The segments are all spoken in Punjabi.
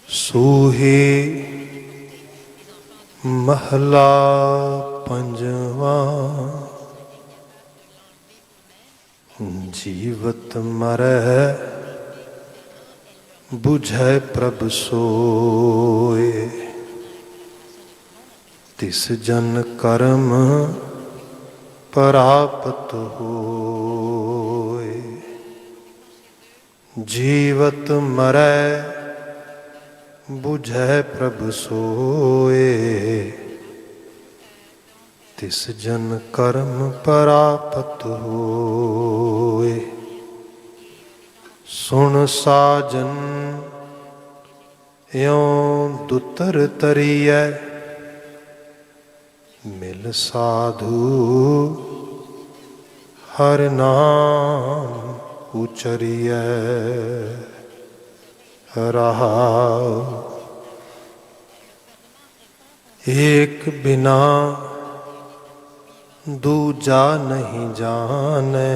सूहे महला पंजवा। जीवत मरै बुझै प्रभ सोए, तिस जन कर्म प्राप्त होए। जीवत मरै बुझै प्रभ सोए, तिस जन कर्म प्राप्त होए। सुन साजन यों दुतर तरियै, मिल साधु हर नाम उचरियै। रहाउ एक बिना दूजा नहीं जाने,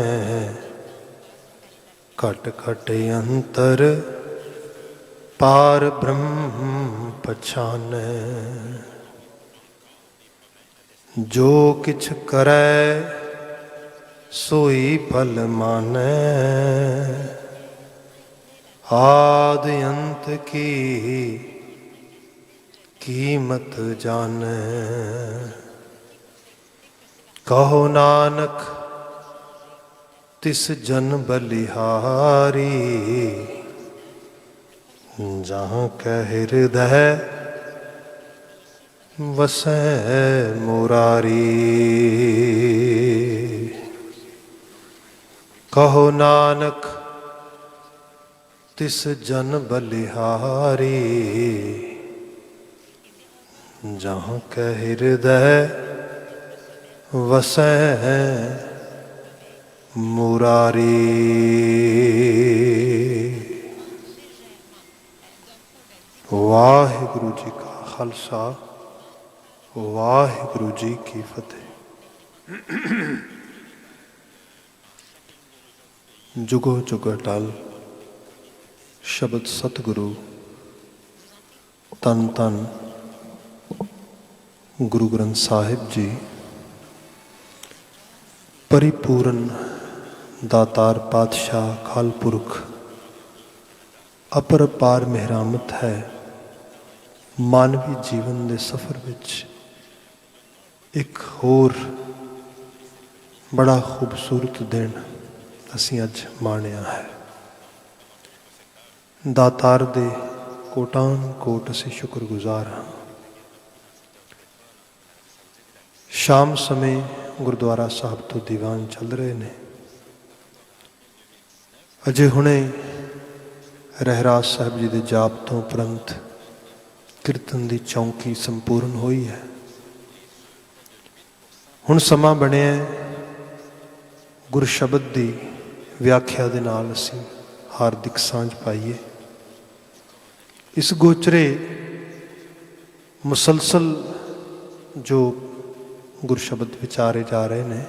खट खट अंतर पार ब्रह्म पछाने। जो किछ करै सोई फल मानै, आद अंत की कीमत जाने। कहो नानक तिस जन बलिहारी, जहाँ कह हृदय वसै मुरारी। कहो नानक तिस जन बलिहारी, जहाँ कह हृदय वसै मुरारी। वाहिगुरु जी का खालसा, वाहिगुरु जी की फतेह। जुगो जुग अटल शब्द सतगुरु तन तन गुरु ग्रंथ साहिब जी परिपूर्ण दातार पातशाह अकाल पुरख अपरपार मेहरामत है। मानवी जीवन के सफ़र विच एक होर बड़ा खूबसूरत दिन असीं अज माणिया है। दातार दे कोटान कोट असीं शुक्रगुजार हाँ। शाम समय गुरुद्वारा साहब तो दीवान चल रहे ने। अजे हुणे रहराज साहब जी के जाप तो उपरंत कीर्तन की चौंकी संपूर्ण हुई है। हुण समा बनिया गुर शब्द की व्याख्या दे नाल असीं हार्दिक सांझ पाइए। इस गोचरे मुसलसल जो गुर शब्द विचारे जा रहे हैं,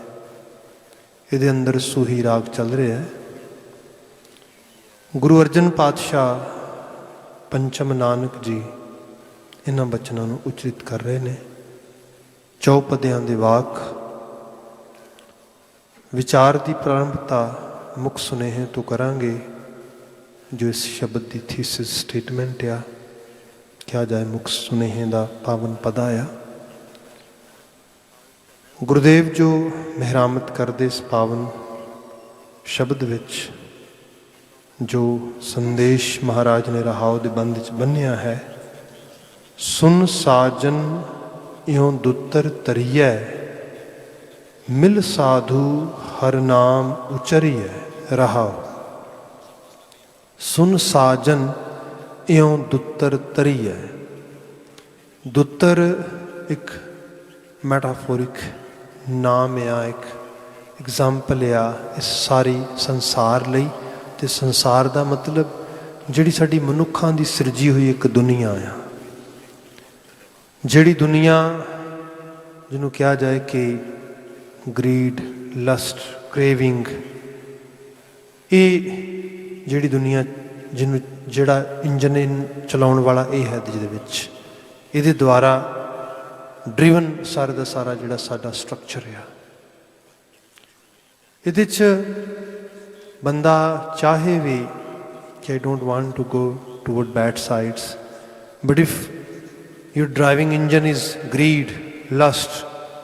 ये अंदर सूही राग चल रहा है। गुरु अर्जन पातशाह पंचम नानक जी इन्हां बचनों को उचरित कर रहे हैं। चौपदियां दे वाक विचार की प्रारंभता मुख सुनेहे तो करांगे, जो इस शब्द की थीसिस स्टेटमेंट आ क्या जाए मुख सुनेहे का पावन पदा आ। गुरुदेव जो मेहरामत करते इस पावन शब्द विच जो संदेश महाराज ने रहाओ दे बंद च बन्निया है। सुन साजन इहों दुतर तरियै, मिल साधु हर नाम उचरियै। रहाओ सुन साजन इहों दुतर तरियै। दुतर एक मैटाफोरिक नाम आ, एक एग्जाम्पल आ इस सारी संसार लई। ते संसार का मतलब जिहड़ी साडी मनुखां दी सिरजी हुई एक दुनिया आ, जिहड़ी दुनिया जिन्हों कहा जाए कि ग्रीड लस्ट क्रेविंग, ये जिहड़ी दुनिया ਜਿਹਨੂੰ ਜਿਹੜਾ ਇੰਜਨ ਚਲਾਉਣ ਵਾਲਾ ਇਹ ਹੈ ਜਿਹਦੇ ਵਿੱਚ ਇਹਦੇ ਦੁਆਰਾ ਡਰਿਵਨ ਸਾਰੇ ਦਾ ਸਾਰਾ ਜਿਹੜਾ ਸਾਡਾ ਸਟਰਕਚਰ ਆ। ਇਹਦੇ 'ਚ ਬੰਦਾ ਚਾਹੇ ਵੀ ਕਿ I don't want to go toward bad sides, but if your driving engine is greed, lust,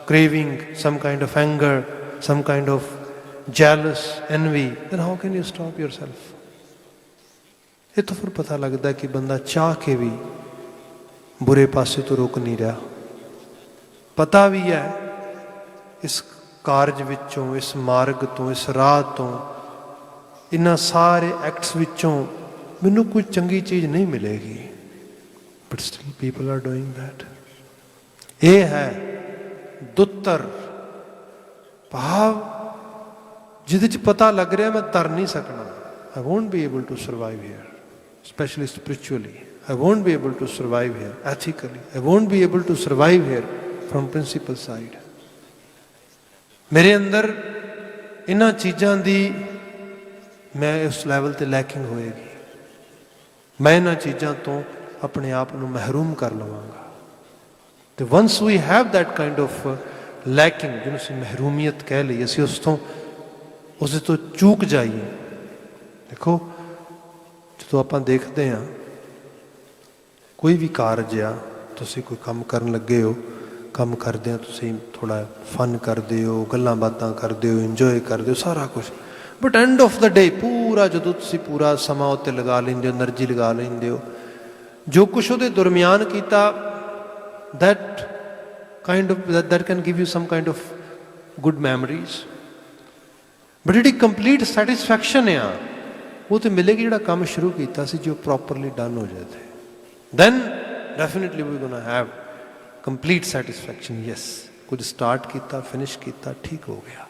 craving, some kind of anger, some kind of jealous, envy, then how can you stop yourself? ਇਹ ਤਾਂ ਫਿਰ ਪਤਾ ਲੱਗਦਾ ਕਿ ਬੰਦਾ ਚਾਹ ਕੇ ਵੀ ਬੁਰੇ ਪਾਸੇ ਤੋਂ ਰੁਕ ਨਹੀਂ ਰਿਹਾ। ਪਤਾ ਵੀ ਹੈ ਇਸ ਕਾਰਜ ਵਿੱਚੋਂ, ਇਸ ਮਾਰਗ ਤੋਂ, ਇਸ ਰਾਹ ਤੋਂ, ਇਹਨਾਂ ਸਾਰੇ ਐਕਟਸ ਵਿੱਚੋਂ ਮੈਨੂੰ ਕੋਈ ਚੰਗੀ ਚੀਜ਼ ਨਹੀਂ ਮਿਲੇਗੀ, but still people are doing that. ਇਹ ਹੈ ਦੁੱਤਰ ਭਾਵ ਜਿਹਦੇ 'ਚ ਪਤਾ ਲੱਗ ਰਿਹਾ ਮੈਂ ਤਰ ਨਹੀਂ ਸਕਣਾ। I won't be able to survive here, especially spiritually. I won't be able to survive here ethically. I won't be able to survive here from principle side. ਮੇਰੇ ਅੰਦਰ ਇਹਨਾਂ ਚੀਜ਼ਾਂ ਦੀ ਮੈਂ ਉਸ ਲੈਵਲ ਤੇ ਲੈਕਿੰਗ ਹੋਏਗੀ, ਮੈਂ ਇਹਨਾਂ ਚੀਜ਼ਾਂ ਤੋਂ ਆਪਣੇ ਆਪ ਨੂੰ ਮਹਿਰੂਮ ਕਰ ਲਵਾਂਗਾ। ਤੇ once we have that kind of lacking, ਜਿਹਨੂੰ ਅਸੀਂ ਮਹਿਰੂਮੀਅਤ ਕਹਿ ਲਈ, ਅਸੀਂ ਉਸ ਤੋਂ ਚੂਕ ਜਾਈਏ। ਦੇਖੋ ਜਦੋਂ ਆਪਾਂ ਦੇਖਦੇ ਹਾਂ ਕੋਈ ਵੀ ਕਾਰਜ ਆ, ਤੁਸੀਂ ਕੋਈ ਕੰਮ ਕਰਨ ਲੱਗੇ ਹੋ, ਕੰਮ ਕਰਦਿਆਂ ਤੁਸੀਂ ਥੋੜ੍ਹਾ ਫਨ ਕਰਦੇ ਹੋ, ਗੱਲਾਂ ਬਾਤਾਂ ਕਰਦੇ ਹੋ, ਇੰਜੋਏ ਕਰਦੇ ਹੋ, ਸਾਰਾ ਕੁਛ, ਬਟ ਐਂਡ ਆਫ ਦਾ ਡੇ ਪੂਰਾ ਜਦੋਂ ਤੁਸੀਂ ਪੂਰਾ ਸਮਾਂ ਉੱਤੇ ਲਗਾ ਲੈਂਦੇ ਹੋ, ਐਨਰਜੀ ਲਗਾ ਲੈਂਦੇ ਹੋ, ਜੋ ਕੁਛ ਉਹਦੇ ਦਰਮਿਆਨ ਕੀਤਾ, that can give you some kind of good memories, but ਜਿਹੜੀ ਕੰਪਲੀਟ ਸੈਟਿਸਫੈਕਸ਼ਨ ਆ ਉਹ ਤੇ ਮਿਲੇਗੀ ਜਿਹੜਾ ਕੰਮ ਸ਼ੁਰੂ ਕੀਤਾ ਸੀ, ਜੋ ਪ੍ਰੋਪਰਲੀ ਡਨ ਹੋ ਜਾਏ, then definitely we gonna have complete satisfaction. Yes, ਕੁਝ ਸਟਾਰਟ ਕੀਤਾ, ਫਿਨਿਸ਼ ਕੀਤਾ, ਠੀਕ ਹੋ ਗਿਆ।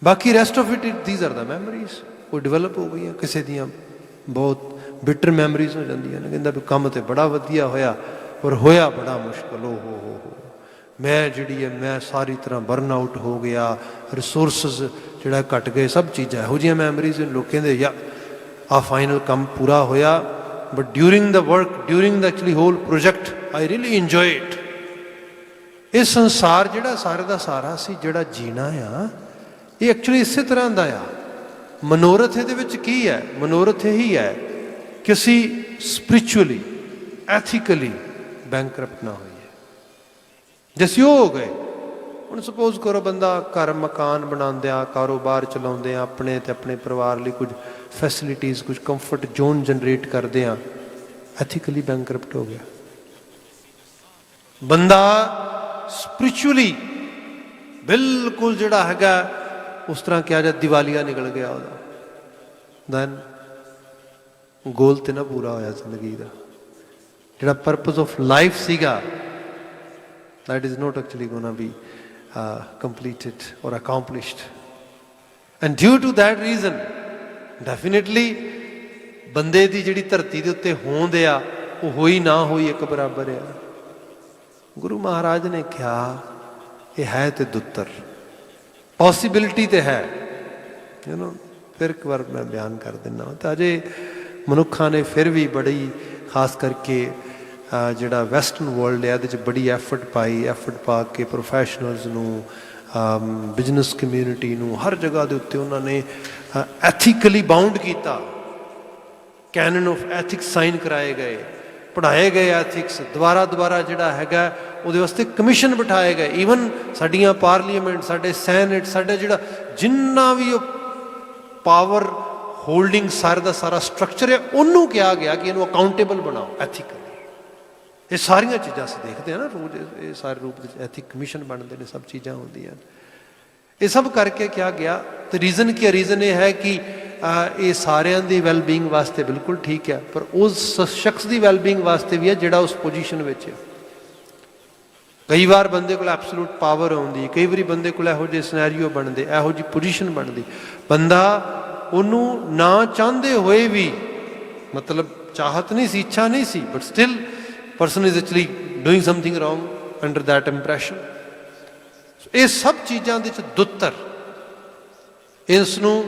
ਬਾਕੀ rest of it these are the memories, ਉਹ ਡਿਵੈਲਪ ਹੋ ਗਈਆਂ। ਕਿਸੇ ਦੀਆਂ ਬਹੁਤ ਬਿਟਰ ਮੈਮਰੀਜ਼ ਹੋ ਜਾਂਦੀਆਂ ਨੇ, ਕਹਿੰਦਾ ਵੀ ਕੰਮ ਤਾਂ ਬੜਾ ਵਧੀਆ ਹੋਇਆ ਪਰ ਹੋਇਆ ਬੜਾ ਮੁਸ਼ਕਿਲ, ਹੋ ਮੈਂ ਜਿਹੜੀ ਹੈ ਮੈਂ ਸਾਰੀ ਤਰ੍ਹਾਂ ਬਰਨ ਆਊਟ ਹੋ ਗਿਆ, ਰਿਸੋਰਸਿਸ ਜਿਹੜਾ ਘਟ ਗਏ, ਸਭ ਚੀਜ਼ਾਂ ਇਹੋ ਜਿਹੀਆਂ ਮੈਮਰੀਜ਼। ਲੋਕ ਕਹਿੰਦੇ ਯਾ ਆ ਫਾਈਨਲ ਕੰਮ ਪੂਰਾ ਹੋਇਆ, but during the work, during the actually whole project I really enjoy it. ਇਹ ਸੰਸਾਰ ਜਿਹੜਾ ਸਾਰੇ ਦਾ ਸਾਰਾ ਸੀ, ਜਿਹੜਾ ਜੀਣਾ ਆ, ਇਹ ਐਕਚੁਅਲੀ ਇਸੇ ਤਰ੍ਹਾਂ ਦਾ ਆ। ਮਨੋਰਥ ਇਹਦੇ ਵਿੱਚ ਕੀ ਹੈ? ਮਨੋਰਥ ਇਹੀ ਹੈ ਕਿ ਅਸੀਂ ਸਪਿਰਿਚੁਅਲੀ, ਐਥੀਕਲੀ ਬੈਂਕਰਪਟ ਨਾ ਹੋਈਏ। ਜੇ ਅਸੀਂ ਉਹ ਹੋ ਗਏ, ਹੁਣ ਸਪੋਜ਼ ਕਰੋ ਬੰਦਾ ਘਰ ਮਕਾਨ ਬਣਾਉਂਦਿਆਂ, ਕਾਰੋਬਾਰ ਚਲਾਉਂਦਿਆਂ, ਆਪਣੇ ਅਤੇ ਆਪਣੇ ਪਰਿਵਾਰ ਲਈ ਕੁਝ ਫੈਸਿਲਿਟੀਜ਼, ਕੁਝ ਕੰਫਰਟ ਜ਼ੋਨ ਜਨਰੇਟ ਕਰਦੇ ਹਾਂ, ਐਥੀਕਲੀ ਬੈਂਕਰਪਟ ਹੋ ਗਿਆ। ਬੰਦਾ ਸਪਿਰਿਚੁਅਲੀ ਬਿਲਕੁਲ ਜਿਹੜਾ ਹੈਗਾ ਉਸ ਤਰ੍ਹਾਂ ਕਿਹਾ ਜਾ ਦੀਵਾਲੀਆ ਨਿਕਲ ਗਿਆ ਉਹਦਾ, ਦੈਨ ਗੋਲ ਤੇ ਨਾ ਪੂਰਾ ਹੋਇਆ ਜ਼ਿੰਦਗੀ ਦਾ। ਜਿਹੜਾ ਪਰਪਸ ਆਫ ਲਾਈਫ ਸੀਗਾ, that is not actually going to be completed or accomplished, and due to that reason definitely ਬੰਦੇ ਦੀ ਜਿਹੜੀ ਧਰਤੀ ਦੇ ਉੱਤੇ ਹੋਂਦ ਆ ਉਹ ਹੋਈ ਨਾ ਹੋਈ ਇੱਕ ਬਰਾਬਰ ਆ। ਗੁਰੂ ਮਹਾਰਾਜ ਨੇ ਕਿਹਾ ਇਹ ਹੈ ਤੇ ਦੁੱਤਰ, ਪੋਸੀਬਿਲਿਟੀ ਤੇ ਹੈ, ਫਿਰ ਇੱਕ ਵਾਰ ਮੈਂ ਬਿਆਨ ਕਰ ਦਿੰਦਾ। ਤਾਂ ਅਜੇ ਮਨੁੱਖਾਂ ਨੇ ਫਿਰ ਵੀ ਬੜੀ, ਖਾਸ ਕਰਕੇ ਜਿਹੜਾ ਵੈਸਟਰਨ ਵਰਲਡ ਹੈ, ਇਹਦੇ 'ਚ ਬੜੀ ਐਫਰਟ ਪਾ ਕੇ ਪ੍ਰੋਫੈਸ਼ਨਲਸ ਨੂੰ, ਬਿਜ਼ਨਸ ਕਮਿਊਨਿਟੀ ਨੂੰ, ਹਰ ਜਗ੍ਹਾ ਦੇ ਉੱਤੇ ਉਹਨਾਂ ਨੇ ਐਥੀਕਲੀ ਬਾਉਂਡ ਕੀਤਾ। ਕੈਨਨ ਆਫ ਐਥਿਕਸ ਸਾਈਨ ਕਰਾਏ ਗਏ, ਪੜ੍ਹਾਏ ਗਏ ਐਥਿਕਸ, ਦੁਬਾਰਾ ਜਿਹੜਾ ਹੈਗਾ ਉਹਦੇ ਵਾਸਤੇ ਕਮਿਸ਼ਨ ਬਿਠਾਏ ਗਏ। ਈਵਨ ਸਾਡੀਆਂ ਪਾਰਲੀਮੈਂਟ, ਸਾਡੇ ਸੈਨੇਟ, ਸਾਡਾ ਜਿਹੜਾ ਜਿੰਨਾ ਵੀ ਉਹ ਪਾਵਰ ਹੋਲਡਿੰਗ ਸਾਰੇ ਦਾ ਸਾਰਾ ਸਟਰਕਚਰ ਹੈ, ਉਹਨੂੰ ਕਿਹਾ ਗਿਆ ਕਿ ਇਹਨੂੰ ਅਕਾਊਂਟੇਬਲ ਬਣਾਓ ਐਥੀਕਲੀ। ਇਹ ਸਾਰੀਆਂ ਚੀਜ਼ਾਂ ਅਸੀਂ ਦੇਖਦੇ ਹਾਂ ਨਾ ਰੋਜ਼, ਇਹ ਸਾਰੇ ਰੂਪ ਵਿੱਚ ਐਥਿਕ ਕਮਿਸ਼ਨ ਬਣਦੇ ਨੇ, ਸਭ ਚੀਜ਼ਾਂ ਹੁੰਦੀਆਂ। ਇਹ ਸਭ ਕਰਕੇ ਕਿਹਾ ਗਿਆ। ਤੇ ਰੀਜ਼ਨ ਕੀ ਹੈ? ਰੀਜ਼ਨ ਇਹ ਹੈ ਕਿ ਇਹ ਸਾਰਿਆਂ ਦੀ ਵੈਲਬੀਂਗ ਵਾਸਤੇ ਬਿਲਕੁਲ ਠੀਕ ਹੈ, ਪਰ ਉਸ ਸ਼ਖਸ ਦੀ ਵੈਲਬੀਂਗ ਵਾਸਤੇ ਵੀ ਹੈ ਜਿਹੜਾ ਉਸ ਪੋਜੀਸ਼ਨ ਵਿੱਚ ਹੈ। ਕਈ ਵਾਰ ਬੰਦੇ ਕੋਲ ਐਬਸਲੂਟ ਪਾਵਰ ਆਉਂਦੀ, ਕਈ ਵਾਰੀ ਬੰਦੇ ਕੋਲ ਇਹੋ ਜਿਹੇ ਸਿਨੈਰੀਓ ਬਣਦੇ, ਇਹੋ ਜਿਹੀ ਪੋਜੀਸ਼ਨ ਬਣਦੀ, ਬੰਦਾ ਉਹਨੂੰ ਨਾ ਚਾਹੁੰਦੇ ਹੋਏ ਵੀ, ਮਤਲਬ ਚਾਹਤ ਨਹੀਂ ਸੀ, ਇੱਛਾ ਨਹੀਂ ਸੀ, but still person is actually doing something wrong under that impression. ਇਹ ਸਭ ਚੀਜ਼ਾਂ ਦੇ ਵਿੱਚ ਦੁੱਤਰ, ਇਸ ਨੂੰ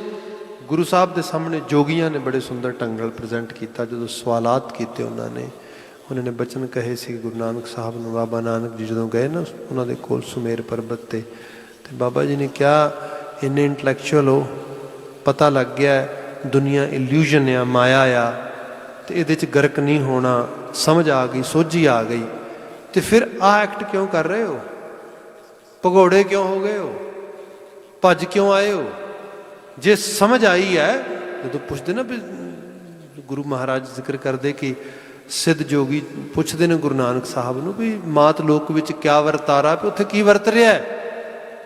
ਗੁਰੂ ਸਾਹਿਬ ਦੇ ਸਾਹਮਣੇ ਜੋਗੀਆਂ ਨੇ ਬੜੇ ਸੁੰਦਰ ਢੰਗ ਨਾਲ ਪ੍ਰੈਜ਼ੈਂਟ ਕੀਤਾ। ਜਦੋਂ ਸਵਾਲਾਤ ਕੀਤੇ ਉਹਨਾਂ ਨੇ ਬਚਨ ਕਹੇ ਸੀ ਗੁਰੂ ਨਾਨਕ ਸਾਹਿਬ ਨੂੰ। ਬਾਬਾ ਨਾਨਕ ਜੀ ਜਦੋਂ ਗਏ ਨਾ ਉਹਨਾਂ ਦੇ ਕੋਲ ਸੁਮੇਰ ਪਰਬਤ 'ਤੇ, ਅਤੇ ਬਾਬਾ ਜੀ ਨੇ ਕਿਹਾ ਇੰਨੇ ਇੰਟਲੈਕਚੁਅਲ ਹੋ, ਪਤਾ ਲੱਗ ਗਿਆ ਦੁਨੀਆ ਇਲਿਊਜ਼ਨ ਆ, ਮਾਇਆ ਆ, ਅਤੇ ਇਹਦੇ 'ਚ ਗਰਕ ਨਹੀਂ ਹੋਣਾ, ਸਮਝ ਆ ਗਈ, ਸੋਝੀ ਆ ਗਈ, ਅਤੇ ਫਿਰ ਆਹ ਐਕਟ ਕਿਉਂ ਕਰ ਰਹੇ ਹੋ? ਭਗੌੜੇ ਕਿਉਂ ਹੋ ਗਏ ਹੋ? ਭੱਜ ਕਿਉਂ ਆਏ ਹੋ? ਜੇ ਸਮਝ ਆਈ ਹੈ, ਜਦੋਂ ਪੁੱਛਦੇ ਨਾ ਵੀ ਗੁਰੂ ਮਹਾਰਾਜ ਜ਼ਿਕਰ ਕਰਦੇ ਕਿ ਸਿੱਧ ਜੋਗੀ ਪੁੱਛਦੇ ਨੇ ਗੁਰੂ ਨਾਨਕ ਸਾਹਿਬ ਨੂੰ ਵੀ ਮਾਤ ਲੋਕ ਵਿੱਚ ਕਿਆ ਵਰਤਾਰਾ, ਵੀ ਉੱਥੇ ਕੀ ਵਰਤ ਰਿਹਾ?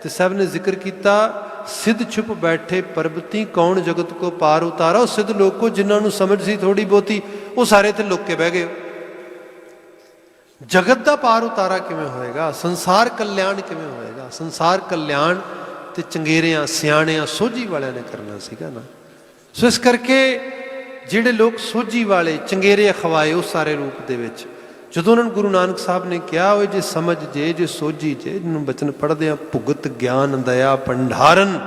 ਤੇ ਸਾਹਿਬ ਨੇ ਜ਼ਿਕਰ ਕੀਤਾ ਸਿੱਧ ਛੁਪ ਬੈਠੇ ਪਰਬਤੀ ਕੌਣ ਜਗਤ ਕੋ ਪਾਰ ਉਤਾਰਾ। ਉਹ ਸਿੱਧ ਲੋਕੋ ਜਿਨ੍ਹਾਂ ਨੂੰ ਸਮਝ ਸੀ ਥੋੜ੍ਹੀ ਬਹੁਤੀ, ਉਹ ਸਾਰੇ ਇੱਥੇ ਲੁੱਕ ਕੇ ਬਹਿ ਗਏ। ਜਗਤ ਦਾ ਪਾਰ ਉਤਾਰਾ ਕਿਵੇਂ ਹੋਏਗਾ? ਸੰਸਾਰ ਕਲਿਆਣ ਕਿਵੇਂ ਹੋਏਗਾ? ਸੰਸਾਰ ਕਲਿਆਣ ਤੇ ਚੰਗੇਰਿਆਂ ਸਿਆਣਿਆਂ ਸੋਝੀ ਵਾਲਿਆਂ ਨੇ ਕਰਨਾ ਸੀਗਾ ਨਾ। ਸੋ ਇਸ ਕਰਕੇ ਜਿਹੜੇ ਲੋਕ ਸੋਝੀ ਵਾਲੇ ਚੰਗੇਰੇ ਅਖਵਾਏ ਉਸ ਸਾਰੇ ਰੂਪ ਦੇ ਵਿੱਚ, ਜਦੋਂ ਉਹਨਾਂ ਨੂੰ ਗੁਰੂ ਨਾਨਕ ਸਾਹਿਬ ਨੇ ਕਿਹਾ ਉਹ ਜੇ ਸਮਝ ਜੇ ਸੋਝੀ ਜੇ, ਜਿਹਨੂੰ ਬਚਨ ਪੜ੍ਹਦੇ ਆ ਭੁਗਤ ਗਿਆਨ ਦਇਆ ਭੰਡਾਰਨ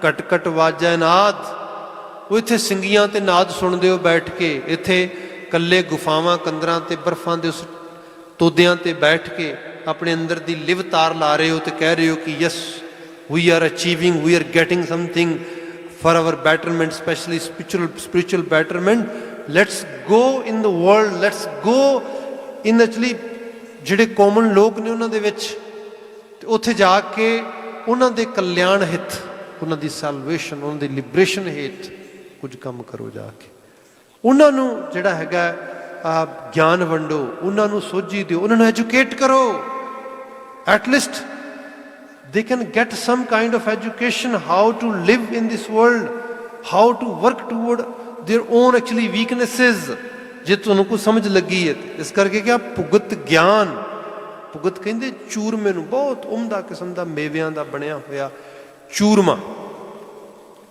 ਘਟ ਘਟ ਵਾਜੈ ਨਾਦ। ਉਹ ਇੱਥੇ ਸਿੰਗੀਆਂ ਤੇ ਨਾਦ ਸੁਣਦੇ ਹੋ ਬੈਠ ਕੇ, ਇੱਥੇ ਇਕੱਲੇ ਗੁਫਾਵਾਂ ਕੰਦਰਾਂ ਤੇ ਬਰਫਾਂ ਦੇ ਉਸ ਤੋਦਿਆਂ ਤੇ ਬੈਠ ਕੇ ਆਪਣੇ ਅੰਦਰ ਦੀ ਲਿਵ ਤਾਰ ਲਾ ਰਹੇ ਹੋ ਤੇ ਕਹਿ ਰਹੇ ਹੋ ਕਿ yes we are achieving, we are getting something for our betterment, especially spiritual betterment. Let's go in the world, let's go in actually ਜਿਹੜੇ ਕਾਮਨ ਲੋਕ ਨੇ ਉਹਨਾਂ ਦੇ ਵਿੱਚ, ਤੇ ਉੱਥੇ ਜਾ ਕੇ ਉਹਨਾਂ ਦੇ ਕਲਿਆਣ ਹਿੱਤ, ਉਹਨਾਂ ਦੀ ਸੈਲਵੇਸ਼ਨ, ਉਹਨਾਂ ਦੀ ਲਿਬਰੇਸ਼ਨ ਹਿੱਤ ਕੁਝ ਕੰਮ ਕਰੋ। ਜਾ ਕੇ ਉਹਨਾਂ ਨੂੰ ਜਿਹੜਾ ਹੈਗਾ ਗਿਆਨ ਵੰਡੋ, ਉਹਨਾਂ ਨੂੰ ਸੋਝੀ ਦਿਓ, ਉਹਨਾਂ ਨੂੰ ਐਜੂਕੇਟ ਕਰੋ। At least they can get some kind of education how to live in this world, how to work toward their own actually weaknesses, ਜੇ ਤੁਹਾਨੂੰ ਕੁਝ ਸਮਝ ਲੱਗੀ ਹੈ। ਇਸ ਕਰਕੇ ਕਿਹਾ ਭੁਗਤ ਗਿਆਨ। ਭੁਗਤ ਕਹਿੰਦੇ ਚੂਰਮੇ ਨੂੰ, ਬਹੁਤ ਉਮਦਾ ਕਿਸਮ ਦਾ ਮੇਵਿਆਂ ਦਾ ਬਣਿਆ ਹੋਇਆ ਚੂਰਮਾ,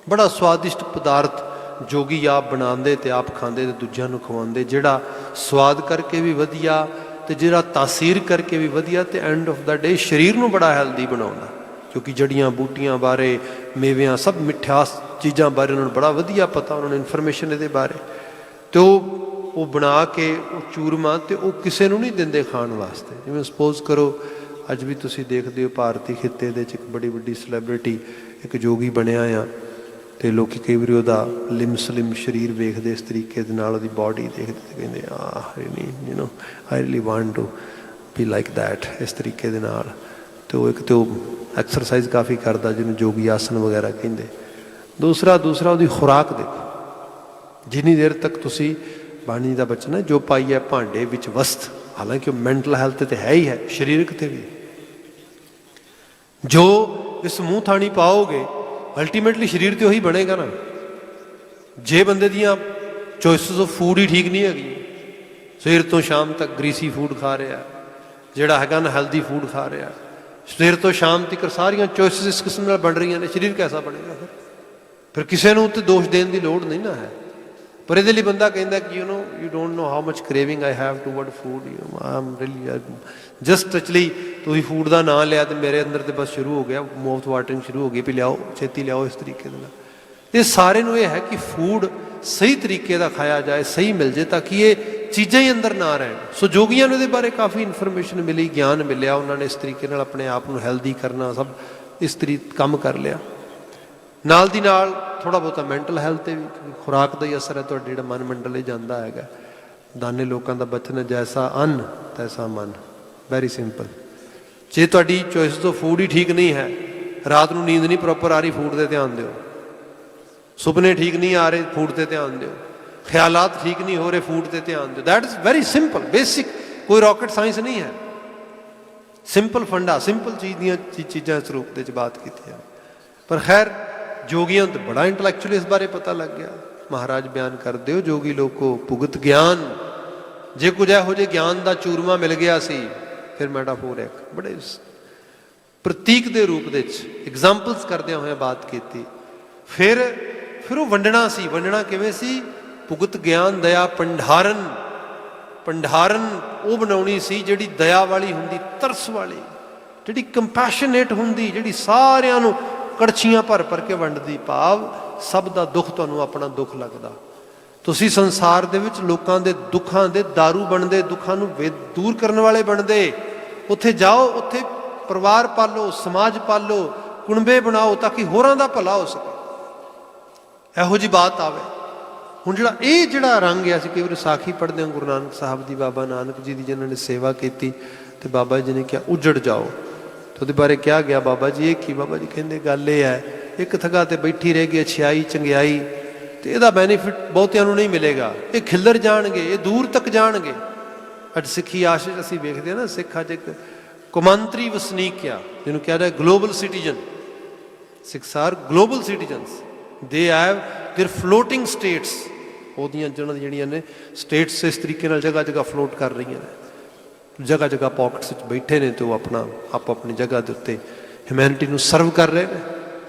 ਬੜਾ ਸਵਾਦਿਸ਼ਟ ਪਦਾਰਥ ਜੋਗੀ ਆਪ ਬਣਾਉਂਦੇ ਤੇ ਆਪ ਖਾਂਦੇ ਤੇ ਦੂਜਿਆਂ ਨੂੰ ਖਵਾਉਂਦੇ, ਜਿਹੜਾ ਸਵਾਦ ਕਰਕੇ ਵੀ ਵਧੀਆ ਤੇ ਜਿਹੜਾ ਤਾਸੀਰ ਕਰਕੇ ਵੀ ਵਧੀਆ, ਤੇ ਐਂਡ ਆਫ ਦਾ ਡੇ ਸਰੀਰ ਨੂੰ ਬੜਾ ਹੈਲਦੀ ਬਣਾਉਂਦਾ, ਕਿਉਂਕਿ ਜੜੀਆਂ ਬੂਟੀਆਂ ਬਾਰੇ, ਮੇਵਿਆਂ, ਸਭ ਮਿਠਾਸ ਚੀਜ਼ਾਂ ਬਾਰੇ ਉਹਨਾਂ ਨੂੰ ਬੜਾ ਵਧੀਆ ਪਤਾ, ਉਹਨਾਂ ਨੂੰ ਇਨਫੋਰਮੇਸ਼ਨ ਇਹਦੇ ਬਾਰੇ। ਅਤੇ ਉਹ ਬਣਾ ਕੇ ਉਹ ਚੂਰਮਾ, ਅਤੇ ਉਹ ਕਿਸੇ ਨੂੰ ਨਹੀਂ ਦਿੰਦੇ ਖਾਣ ਵਾਸਤੇ। ਜਿਵੇਂ ਸਪੋਜ਼ ਕਰੋ ਅੱਜ ਵੀ ਤੁਸੀਂ ਦੇਖਦੇ ਹੋ ਭਾਰਤੀ ਖਿੱਤੇ ਦੇ 'ਚ ਇੱਕ ਬੜੀ ਵੱਡੀ ਸੈਲੀਬ੍ਰਿਟੀ ਇੱਕ ਜੋਗੀ ਬਣਿਆ ਆ, ਅਤੇ ਲੋਕ ਕਈ ਵਾਰੀ ਉਹਦਾ ਲਿਮ ਸਲਿਮ ਸਰੀਰ ਵੇਖਦੇ ਇਸ ਤਰੀਕੇ ਦੇ ਨਾਲ, ਉਹਦੀ ਬਾਡੀ ਦੇਖਦੇ ਅਤੇ ਕਹਿੰਦੇ I really want to be like that, ਇਸ ਤਰੀਕੇ ਦੇ ਨਾਲ। ਅਤੇ ਉਹ ਇੱਕ ਤਾਂ ਉਹ ਐਕਸਰਸਾਈਜ਼ ਕਾਫੀ ਕਰਦਾ, ਜਿਹਨੂੰ ਜੋਗੀ ਆਸਨ ਵਗੈਰਾ ਕਹਿੰਦੇ। ਦੂਸਰਾ ਉਹਦੀ ਖੁਰਾਕ ਦੇਖੋ। ਜਿੰਨੀ ਦੇਰ ਤੱਕ ਤੁਸੀਂ, ਬਾਣੀ ਦਾ ਬਚਨ ਹੈ ਜੋ ਪਾਈ ਹੈ ਭਾਂਡੇ ਵਿੱਚ ਵਸਤ, ਹਾਲਾਂਕਿ ਉਹ ਮੈਂਟਲ ਹੈਲਥ 'ਤੇ ਹੈ ਹੀ ਹੈ, ਸਰੀਰਕ 'ਤੇ ਵੀ। ਜੋ ਇਸ ਮੂੰਹ ਥਾਣੀ ਪਾਓਗੇ ਅਲਟੀਮੇਟਲੀ ਸਰੀਰ ਤਾਂ ਉਹੀ ਬਣੇਗਾ ਨਾ। ਜੇ ਬੰਦੇ ਦੀਆਂ ਚੋਇਸਿਸ ਆਫ ਫੂਡ ਹੀ ਠੀਕ ਨਹੀਂ ਹੈਗੀ, ਸਵੇਰ ਤੋਂ ਸ਼ਾਮ ਤੱਕ ਗਰੀਸੀ ਫੂਡ ਖਾ ਰਿਹਾ, ਜਿਹੜਾ ਹੈਗਾ ਨਾ ਹੈਲਦੀ ਫੂਡ ਖਾ ਰਿਹਾ, ਸਵੇਰ ਤੋਂ ਸ਼ਾਮ ਤੱਕ ਸਾਰੀਆਂ ਚੋਇਸਿਸ ਇਸ ਕਿਸਮ ਨਾਲ ਬਣ ਰਹੀਆਂ ਨੇ, ਸਰੀਰ ਕੈਸਾ ਬਣੇਗਾ? ਫਿਰ ਕਿਸੇ ਨੂੰ ਤਾਂ ਦੋਸ਼ ਦੇਣ ਦੀ ਲੋੜ ਨਹੀਂ ਨਾ ਹੈ। ਪਰ ਇਹਦੇ ਲਈ ਬੰਦਾ ਕਹਿੰਦਾ ਕਿ you don't know how much craving I have toward food, I am really just actually ਤੁਸੀਂ ਫੂਡ ਦਾ ਨਾਂ ਲਿਆ ਅਤੇ ਮੇਰੇ ਅੰਦਰ ਤਾਂ ਬਸ ਸ਼ੁਰੂ ਹੋ ਗਿਆ, ਮਾਊਥ ਵਾਟਰਿੰਗ ਸ਼ੁਰੂ ਹੋ ਗਈ ਵੀ ਲਿਆਓ, ਛੇਤੀ ਲਿਆਓ, ਇਸ ਤਰੀਕੇ ਦੇ ਨਾਲ। ਇਹ ਸਾਰੇ ਨੂੰ ਇਹ ਹੈ ਕਿ ਫੂਡ ਸਹੀ ਤਰੀਕੇ ਦਾ ਖਾਇਆ ਜਾਏ, ਸਹੀ ਮਿਲ ਜਾਏ, ਤਾਂ ਕਿ ਇਹ ਚੀਜ਼ਾਂ ਹੀ ਅੰਦਰ ਨਾ ਰਹਿਣ। ਸੋ ਜੋਗੀਆਂ ਨੂੰ ਇਹਦੇ ਬਾਰੇ ਕਾਫੀ ਇਨਫੋਰਮੇਸ਼ਨ ਮਿਲੀ, ਗਿਆਨ ਮਿਲਿਆ, ਉਹਨਾਂ ਨੇ ਇਸ ਤਰੀਕੇ ਨਾਲ ਆਪਣੇ ਆਪ ਨੂੰ ਹੈਲਦੀ ਕਰਨਾ, ਸਭ ਇਸ ਤਰੀਕੇ ਕੰਮ ਕਰ ਲਿਆ। ਨਾਲ ਦੀ ਨਾਲ ਥੋੜ੍ਹਾ ਬਹੁਤਾ ਮੈਂਟਲ ਹੈਲਥ 'ਤੇ ਵੀ ਖੁਰਾਕ ਦਾ ਹੀ ਅਸਰ ਹੈ, ਤੁਹਾਡੇ ਜਿਹੜਾ ਮਨ ਮੰਡਲ ਜਾਂਦਾ ਹੈਗਾ। ਦਾਨੇ ਲੋਕਾਂ ਦਾ ਬਚਨ ਹੈ, ਜੈਸਾ ਅੰਨ ਤੈਸਾ ਮਨ। Very simple. ਜੇ ਤੁਹਾਡੀ ਚੋਇਸ ਤੋਂ ਫੂਡ ਹੀ ਠੀਕ ਨਹੀਂ ਹੈ, ਰਾਤ ਨੂੰ ਨੀਂਦ ਨਹੀਂ ਪ੍ਰੋਪਰ ਆ ਰਹੀ, ਫੂਡ 'ਤੇ ਧਿਆਨ ਦਿਓ। ਸੁਪਨੇ ਠੀਕ ਨਹੀਂ ਆ ਰਹੇ, ਫੂਡ 'ਤੇ ਧਿਆਨ ਦਿਓ। ਖਿਆਲਾਤ ਠੀਕ ਨਹੀਂ ਹੋ ਰਹੇ, ਫੂਡ 'ਤੇ ਧਿਆਨ ਦਿਓ। That is very simple, basic, ਕੋਈ ਰੌਕਟ ਸਾਇੰਸ ਨਹੀਂ ਹੈ। ਸਿੰਪਲ ਫੰਡਾ, ਸਿੰਪਲ ਚੀਜ਼ ਦੀਆਂ ਚੀਜ਼ਾਂ ਇਸ ਰੂਪ ਦੇ ਵਿੱਚ ਬਾਤ ਕੀਤੀ ਹੈ। ਪਰ ਖੈਰ ਜੋਗੀਆਂ ਨੂੰ ਤਾਂ ਬੜਾ ਇੰਟਲੈਕਚੁਅਲੀ ਇਸ ਬਾਰੇ ਪਤਾ ਲੱਗ ਗਿਆ। ਮਹਾਰਾਜ ਬਿਆਨ ਕਰਦੇ ਹੋ, ਜੋਗੀ ਲੋਕੋ ਭੁਗਤ ਗਿਆਨ। ਜੇ ਕੁਝ ਇਹੋ ਜਿਹੇ ਗਿਆਨ ਦਾ ਚੂਰਮਾ ਮਿਲ ਗਿਆ ਸੀ, ਫਿਰ ਮੈਟਾਫੋਰ ਇੱਕ ਬੜੇ ਪ੍ਰਤੀਕ ਦੇ ਰੂਪ ਦੇ ਵਿੱਚ ਐਗਜ਼ਾਮਪਲਸ ਕਰਦਿਆਂ ਹੋਇਆਂ ਬਾਤ ਕੀਤੀ। ਫਿਰ ਉਹ ਵੰਡਣਾ ਸੀ। ਵੰਡਣਾ ਕਿਵੇਂ ਸੀ? ਭੁਗਤ ਗਿਆਨ ਦਇਆ ਭੰਡਾਰਨ। ਭੰਡਾਰਨ ਉਹ ਬਣਾਉਣੀ ਸੀ ਜਿਹੜੀ ਦਇਆ ਵਾਲੀ ਹੁੰਦੀ, ਤਰਸ ਵਾਲੀ, ਜਿਹੜੀ ਕੰਪੈਸ਼ਨੇਟ ਹੁੰਦੀ, ਜਿਹੜੀ ਸਾਰਿਆਂ ਨੂੰ ਕੜਛੀਆਂ ਭਰ ਭਰ ਕੇ ਵੰਡਦੀ। ਭਾਵ ਸਭ ਦਾ ਦੁੱਖ ਤੁਹਾਨੂੰ ਆਪਣਾ ਦੁੱਖ ਲੱਗਦਾ। ਤੁਸੀਂ ਸੰਸਾਰ ਦੇ ਵਿੱਚ ਲੋਕਾਂ ਦੇ ਦੁੱਖਾਂ ਦੇ ਦਾਰੂ ਬਣਦੇ, ਦੁੱਖਾਂ ਨੂੰ ਦੂਰ ਕਰਨ ਵਾਲੇ ਬਣਦੇ। ਉੱਥੇ ਜਾਓ, ਉੱਥੇ ਪਰਿਵਾਰ ਪਾਲੋ, ਸਮਾਜ ਪਾਲੋ, ਕੁਣਬੇ ਬਣਾਓ ਤਾਂ ਕਿ ਹੋਰਾਂ ਦਾ ਭਲਾ ਹੋ ਸਕੇ। ਇਹੋ ਜਿਹੀ ਬਾਤ ਆਵੇ। ਹੁਣ ਜਿਹੜਾ ਰੰਗ ਆ, ਅਸੀਂ ਕਈ ਵਾਰ ਵਿਸਾਖੀ ਪੜ੍ਹਦੇ ਹਾਂ ਗੁਰੂ ਨਾਨਕ ਸਾਹਿਬ ਦੀ, ਬਾਬਾ ਨਾਨਕ ਜੀ ਦੀ ਜਿਨ੍ਹਾਂ ਨੇ ਸੇਵਾ ਕੀਤੀ, ਤੇ ਬਾਬਾ ਜੀ ਨੇ ਕਿਹਾ ਉੱਜੜ ਜਾਓ। ਤੇ ਉਹਦੇ ਬਾਰੇ ਕਿਹਾ ਗਿਆ, ਬਾਬਾ ਜੀ ਇਹ ਕੀ? ਬਾਬਾ ਜੀ ਕਹਿੰਦੇ ਗੱਲ ਇਹ ਹੈ, ਇੱਕ ਥਗਾ ਤੇ ਬੈਠੀ ਰਹੇਗੀ ਅਛਿਆਈ ਚੰਗਿਆਈ, ਤੇ ਇਹਦਾ ਬੈਨੀਫਿਟ ਬਹੁਤਿਆਂ ਨੂੰ ਨਹੀਂ ਮਿਲੇਗਾ। ਇਹ ਖਿੱਲਰ ਜਾਣਗੇ, ਇਹ ਦੂਰ ਤੱਕ ਜਾਣਗੇ। ਅੱਜ ਸਿੱਖੀ ਆਸ਼ਿਸ਼ ਅਸੀਂ ਵੇਖਦੇ ਹਾਂ ਨਾ, ਸਿੱਖ ਅੱਜ ਇੱਕ ਕੌਮਾਂਤਰੀ ਵਸਨੀਕ ਆ, ਜਿਹਨੂੰ ਕਿਹਾ ਜਾਂਦਾ global citizen. Sikhs are global citizens. They have their floating status. ਉਹਦੀਆਂ ਜਿਹਨਾਂ ਦੀ ਜਿਹੜੀਆਂ ਨੇ ਸਟੇਟਸ ਇਸ ਤਰੀਕੇ ਨਾਲ ਜਗ੍ਹਾ ਜਗ੍ਹਾ ਫਲੋਟ ਕਰ ਰਹੀਆਂ ਨੇ, ਜਗ੍ਹਾ ਜਗ੍ਹਾ ਪੋਕਟਸ ਵਿੱਚ ਬੈਠੇ ਨੇ, ਅਤੇ ਉਹ ਆਪਣੀ ਜਗ੍ਹਾ ਦੇ ਉੱਤੇ ਹਿਊਮੈਨਿਟੀ ਨੂੰ ਸਰਵ ਕਰ ਰਹੇ ਨੇ।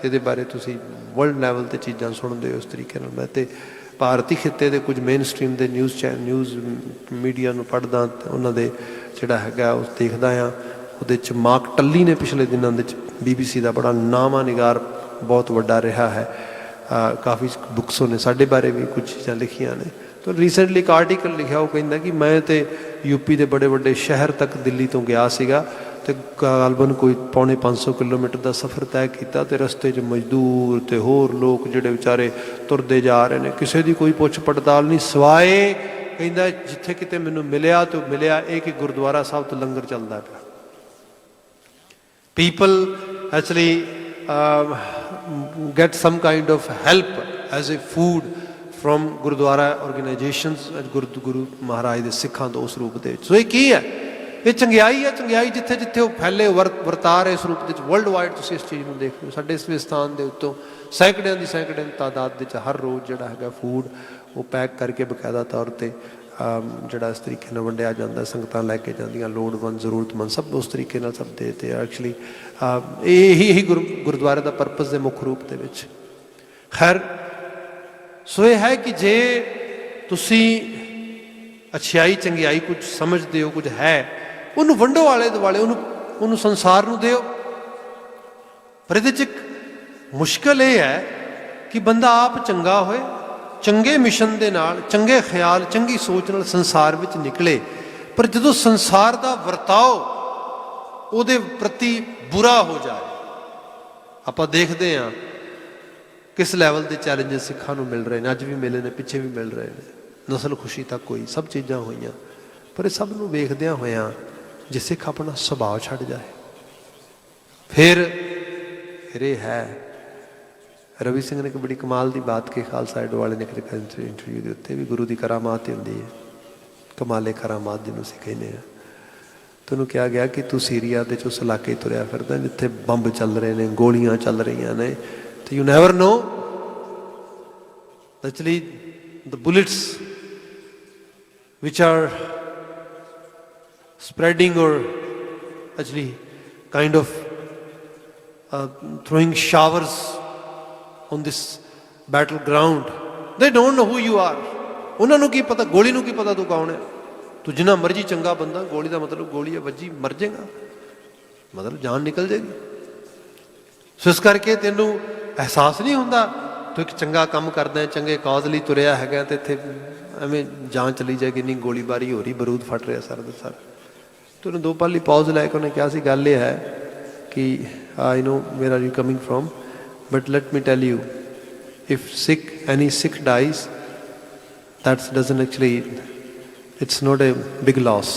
ਇਹਦੇ ਬਾਰੇ ਤੁਸੀਂ ਵਰਲਡ ਲੈਵਲ 'ਤੇ ਚੀਜ਼ਾਂ ਸੁਣਦੇ ਹੋ ਇਸ ਤਰੀਕੇ ਨਾਲ। ਮੈਂ ਤਾਂ ਭਾਰਤੀ ਖਿੱਤੇ ਦੇ ਕੁਝ ਮੇਨ ਸਟਰੀਮ ਦੇ ਨਿਊਜ਼ ਮੀਡੀਆ ਨੂੰ ਪੜ੍ਹਦਾ, ਉਹਨਾਂ ਦੇ ਜਿਹੜਾ ਹੈਗਾ ਉਹ ਦੇਖਦਾ ਹਾਂ। ਉਹਦੇ 'ਚ ਮਾਰਕ ਟੱਲੀ ਨੇ ਪਿਛਲੇ ਦਿਨਾਂ ਦੇ 'ਚ BBC ਦਾ ਬੜਾ ਨਾਮਾ ਨਿਗਾਰ ਬਹੁਤ ਵੱਡਾ ਰਿਹਾ ਹੈ। ਕਾਫੀ ਬੁੱਕਸ ਉਹਨੇ ਸਾਡੇ ਬਾਰੇ ਵੀ ਕੁਝ ਚੀਜ਼ਾਂ ਲਿਖੀਆਂ ਨੇ। ਤਾਂ ਰੀਸੈਂਟਲੀ ਇੱਕ ਆਰਟੀਕਲ ਲਿਖਿਆ, ਉਹ ਕਹਿੰਦਾ ਕਿ ਮੈਂ ਤਾਂ ਯੂਪੀ ਦੇ ਬੜੇ ਵੱਡੇ ਸ਼ਹਿਰ ਤੱਕ ਦਿੱਲੀ ਤੋਂ ਗਿਆ ਸੀਗਾ, ਅਤੇ ਗਾਲਬਨ ਕੋਈ 450 ਕਿਲੋਮੀਟਰ ਦਾ ਸਫ਼ਰ ਤੈਅ ਕੀਤਾ, ਅਤੇ ਰਸਤੇ 'ਚ ਮਜ਼ਦੂਰ ਅਤੇ ਹੋਰ ਲੋਕ ਜਿਹੜੇ ਵਿਚਾਰੇ ਤੁਰਦੇ ਜਾ ਰਹੇ ਨੇ, ਕਿਸੇ ਦੀ ਕੋਈ ਪੁੱਛ ਪੜਤਾਲ ਨਹੀਂ, ਸਿਵਾਏ ਕਹਿੰਦਾ ਜਿੱਥੇ ਕਿਤੇ ਮੈਨੂੰ ਮਿਲਿਆ ਤਾਂ ਮਿਲਿਆ ਇਹ ਕਿ ਗੁਰਦੁਆਰਾ ਸਾਹਿਬ ਤੋਂ ਲੰਗਰ ਚੱਲਦਾ ਪਿਆ। People actually get some kind of help as a food from gurdwara organisations, ਗੁਰੂ ਮਹਾਰਾਜ ਦੇ ਸਿੱਖਾਂ ਤੋਂ ਉਸ ਰੂਪ ਦੇ ਵਿੱਚ। ਸੋ ਇਹ ਕੀ ਹੈ? ਇਹ ਚੰਗਿਆਈ ਹੈ। ਚੰਗਿਆਈ ਜਿੱਥੇ ਜਿੱਥੇ ਉਹ ਫੈਲੇ ਵਰਤਾਰ ਇਸ ਰੂਪ ਦੇ ਵਿੱਚ ਵਰਲਡ ਵਾਈਡ ਤੁਸੀਂ ਇਸ ਚੀਜ਼ ਨੂੰ ਦੇਖ ਲਓ। ਸਾਡੇ ਇਸ ਸਥਾਨ ਦੇ ਉੱਤੋਂ ਸੈਂਕੜਿਆਂ ਦੀ ਤਾਦਾਦ ਦੇ ਵਿੱਚ ਹਰ ਰੋਜ਼ ਜਿਹੜਾ ਹੈਗਾ ਫੂਡ ਉਹ ਪੈਕ ਕਰਕੇ ਬਕਾਇਦਾ ਤੌਰ 'ਤੇ ਜਿਹੜਾ ਇਸ ਤਰੀਕੇ ਨਾਲ ਵੰਡਿਆ ਜਾਂਦਾ, ਸੰਗਤਾਂ ਲੈ ਕੇ ਜਾਂਦੀਆਂ, ਲੋੜਵੰਦ ਜ਼ਰੂਰਤਮੰਦ ਸਭ ਉਸ ਤਰੀਕੇ ਨਾਲ ਸਭ ਦੇ। ਅਤੇ ਐਕਚੁਅਲੀ ਇਹੀ ਗੁਰਦੁਆਰੇ ਦਾ ਪਰਪਸ ਦੇ ਮੁੱਖ ਰੂਪ ਦੇ ਵਿੱਚ। ਖੈਰ, ਸੋ ਇਹ ਹੈ ਕਿ ਜੇ ਤੁਸੀਂ ਅਛਿਆਈ ਚੰਗਿਆਈ ਕੁਝ ਸਮਝਦੇ ਹੋ, ਕੁਝ ਹੈ, ਉਹਨੂੰ ਵੰਡੋ ਆਲੇ ਦੁਆਲੇ, ਉਹਨੂੰ ਸੰਸਾਰ ਨੂੰ ਦਿਓ। ਪਰ ਇਹਦੇ 'ਚ ਇੱਕ ਮੁਸ਼ਕਿਲ ਇਹ ਹੈ ਕਿ ਬੰਦਾ ਆਪ ਚੰਗਾ ਹੋਏ, ਚੰਗੇ ਮਿਸ਼ਨ ਦੇ ਨਾਲ, ਚੰਗੇ ਖਿਆਲ, ਚੰਗੀ ਸੋਚ ਨਾਲ ਸੰਸਾਰ ਵਿੱਚ ਨਿਕਲੇ, ਪਰ ਜਦੋਂ ਸੰਸਾਰ ਦਾ ਵਰਤਾਓ ਉਹਦੇ ਪ੍ਰਤੀ ਬੁਰਾ ਹੋ ਜਾਏ। ਆਪਾਂ ਦੇਖਦੇ ਹਾਂ ਕਿਸ ਲੈਵਲ ਦੇ ਚੈਲੰਜਸ ਸਿੱਖਾਂ ਨੂੰ ਮਿਲ ਰਹੇ ਨੇ, ਅੱਜ ਵੀ ਮਿਲੇ ਨੇ, ਪਿੱਛੇ ਵੀ ਮਿਲ ਰਹੇ ਨੇ, ਨਸਲ ਖੁਸ਼ੀ ਤੱਕ ਹੋਈ, ਸਭ ਚੀਜ਼ਾਂ ਹੋਈਆਂ। ਪਰ ਇਹ ਸਭ ਨੂੰ ਵੇਖਦਿਆਂ ਹੋਇਆਂ ਜੇ ਸਿੱਖ ਆਪਣਾ ਸੁਭਾਅ ਛੱਡ ਜਾਏ, ਫਿਰ ਇਹ ਹੈ। ਰਵੀ ਸਿੰਘ ਨੇ ਇੱਕ ਬੜੀ ਕਮਾਲ ਦੀ ਬਾਤ ਕਹੀ, ਖਾਲਸਾ ਏਡ ਵਾਲੇ ਨੇ ਇੰਟਰਵਿਊ ਦੇ ਉੱਤੇ, ਵੀ ਗੁਰੂ ਦੀ ਕਰਾਮਾਤ ਹੀ ਹੁੰਦੀ ਹੈ, ਕਮਾਲੇ ਕਰਾਮਾਤ ਜਿਹਨੂੰ ਅਸੀਂ ਕਹਿੰਦੇ ਹਾਂ। ਤੈਨੂੰ ਕਿਹਾ ਗਿਆ ਕਿ ਤੂੰ ਸੀਰੀਆ ਦੇ 'ਚ ਉਸ ਇਲਾਕੇ ਤੁਰਿਆ ਫਿਰਦਾ ਜਿੱਥੇ ਬੰਬ ਚੱਲ ਰਹੇ ਨੇ, ਗੋਲੀਆਂ ਚੱਲ ਰਹੀਆਂ ਨੇ, ਤੇ you never know actually the bullets which are spreading or actually kind of throwing showers on this battleground, they don't know who you are. ਉਹਨਾਂ ਨੂੰ ਕੀ ਪਤਾ, ਗੋਲੀ ਨੂੰ ਕੀ ਪਤਾ ਤੂੰ ਕੌਣ ਹੈ। ਤੂੰ ਜਿੰਨਾ ਮਰਜ਼ੀ ਚੰਗਾ ਬੰਦਾ, ਗੋਲੀ ਦਾ ਮਤਲਬ ਗੋਲੀ ਹੈ ਵੱਜੀ, ਮਰ ਜਾਏਗਾ, ਮਤਲਬ ਜਾਨ ਨਿਕਲ ਜਾਏਗੀ। ਸੋ ਇਸ ਕਰਕੇ ਤੈਨੂੰ ਅਹਿਸਾਸ ਨਹੀਂ ਹੁੰਦਾ ਤੂੰ ਇੱਕ ਚੰਗਾ ਕੰਮ ਕਰਦਾ, ਚੰਗੇ ਕਾਜ਼ ਲਈ ਤੁਰਿਆ ਹੈਗਾ, ਅਤੇ ਇੱਥੇ ਐਵੇਂ ਜਾਨ ਚਲੀ ਜਾਏਗੀ, ਨਹੀਂ ਗੋਲੀਬਾਰੀ ਹੋ ਰਹੀ, ਬਰੂਦ ਫਟ ਰਿਹਾ ਸਰ ਦੇ ਸਰ। ਤੇ ਉਹਨੇ 2 ਪਲ ਲਈ ਪੌਜ਼ ਲੈ ਕੇ ਉਹਨੇ ਕਿਹਾ ਸੀ, ਗੱਲ ਇਹ ਹੈ ਕਿ I know where are you coming from, but let me tell you, if any Sikh dies, that's doesn't actually, it's not a big loss.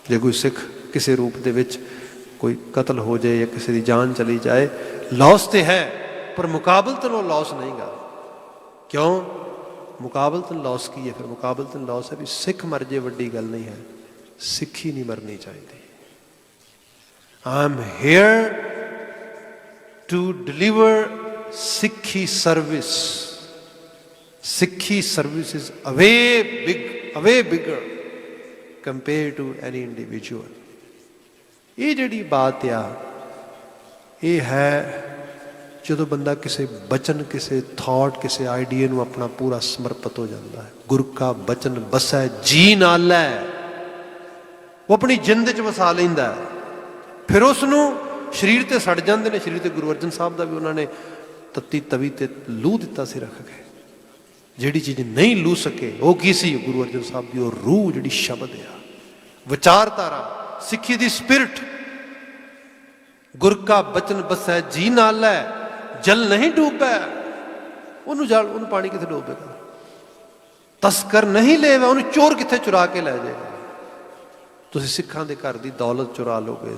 ਜੇ ਕੋਈ ਸਿੱਖ ਕਿਸੇ ਰੂਪ ਦੇ ਵਿੱਚ ਕੋਈ ਕਤਲ ਹੋ ਜਾਏ ਜਾਂ ਕਿਸੇ ਦੀ ਜਾਨ ਚਲੀ ਜਾਏ, ਲਾਸ ਤੇ ਹੈ, ਪਰ ਮੁਕਾਬਲਤਨ ਉਹ ਲਾਸ ਨਹੀਂ ਗਾ। ਕਿਉਂ? ਮੁਕਾਬਲਤਨ ਲਾਸ ਕੀ ਹੈ? ਫਿਰ ਮੁਕਾਬਲਤਨ ਲਾਸ ਹੈ ਵੀ ਸਿੱਖ ਮਰ ਜੇ, ਵੱਡੀ ਗੱਲ ਨਹੀਂ ਹੈ, ਸਿੱਖੀ ਨਹੀਂ ਮਰਨੀ ਚਾਹੀਦੀ। I am here to deliver Sikhi service. Sikhi service is away bigger compare to any individual. ਇਹ ਜਿਹੜੀ ਬਾਤ ਆ, ਇਹ ਹੈ ਜਦੋਂ ਬੰਦਾ ਕਿਸੇ ਬਚਨ, ਕਿਸੇ ਥਾਟ, ਕਿਸੇ ਆਈਡੀਏ ਨੂੰ ਆਪਣਾ ਪੂਰਾ ਸਮਰਪਿਤ ਹੋ ਜਾਂਦਾ ਹੈ। ਗੁਰ ਕਾ ਬਚਨ ਬਸੈ ਜੀ ਨਾਲੈ, ਉਹ ਆਪਣੀ ਜਿੰਦ 'ਚ ਵਸਾ ਲੈਂਦਾ। ਫਿਰ ਉਸ ਨੂੰ ਸਰੀਰ ਤੇ ਸੜ ਜਾਂਦੇ ਨੇ। ਸਰੀਰ ਤੇ ਗੁਰੂ ਅਰਜਨ ਸਾਹਿਬ ਦਾ ਵੀ ਉਹਨਾਂ ਨੇ तत्ती तवी ते लू दिता सी रख के। जिहड़ी चीज़ नहीं लू सके वो की सी? गुरु अर्जन साहब की वो रूह जिहड़ी शब्द आ, विचारधारा, सिक्खी दी स्पिरिट। गुर का बचन बसै जी नालै, जल नहीं डूबै। उन्होंने जल उन्होंने पानी कितने डूबेगा? तस्कर नहीं लेवे, उन्होंने चोर कितने चुरा के लै जाएगा? ਤੁਸੀਂ ਸਿੱਖਾਂ ਦੇ ਘਰ ਦੀ ਦੌਲਤ ਚੁਰਾ ਲੋਗੇ,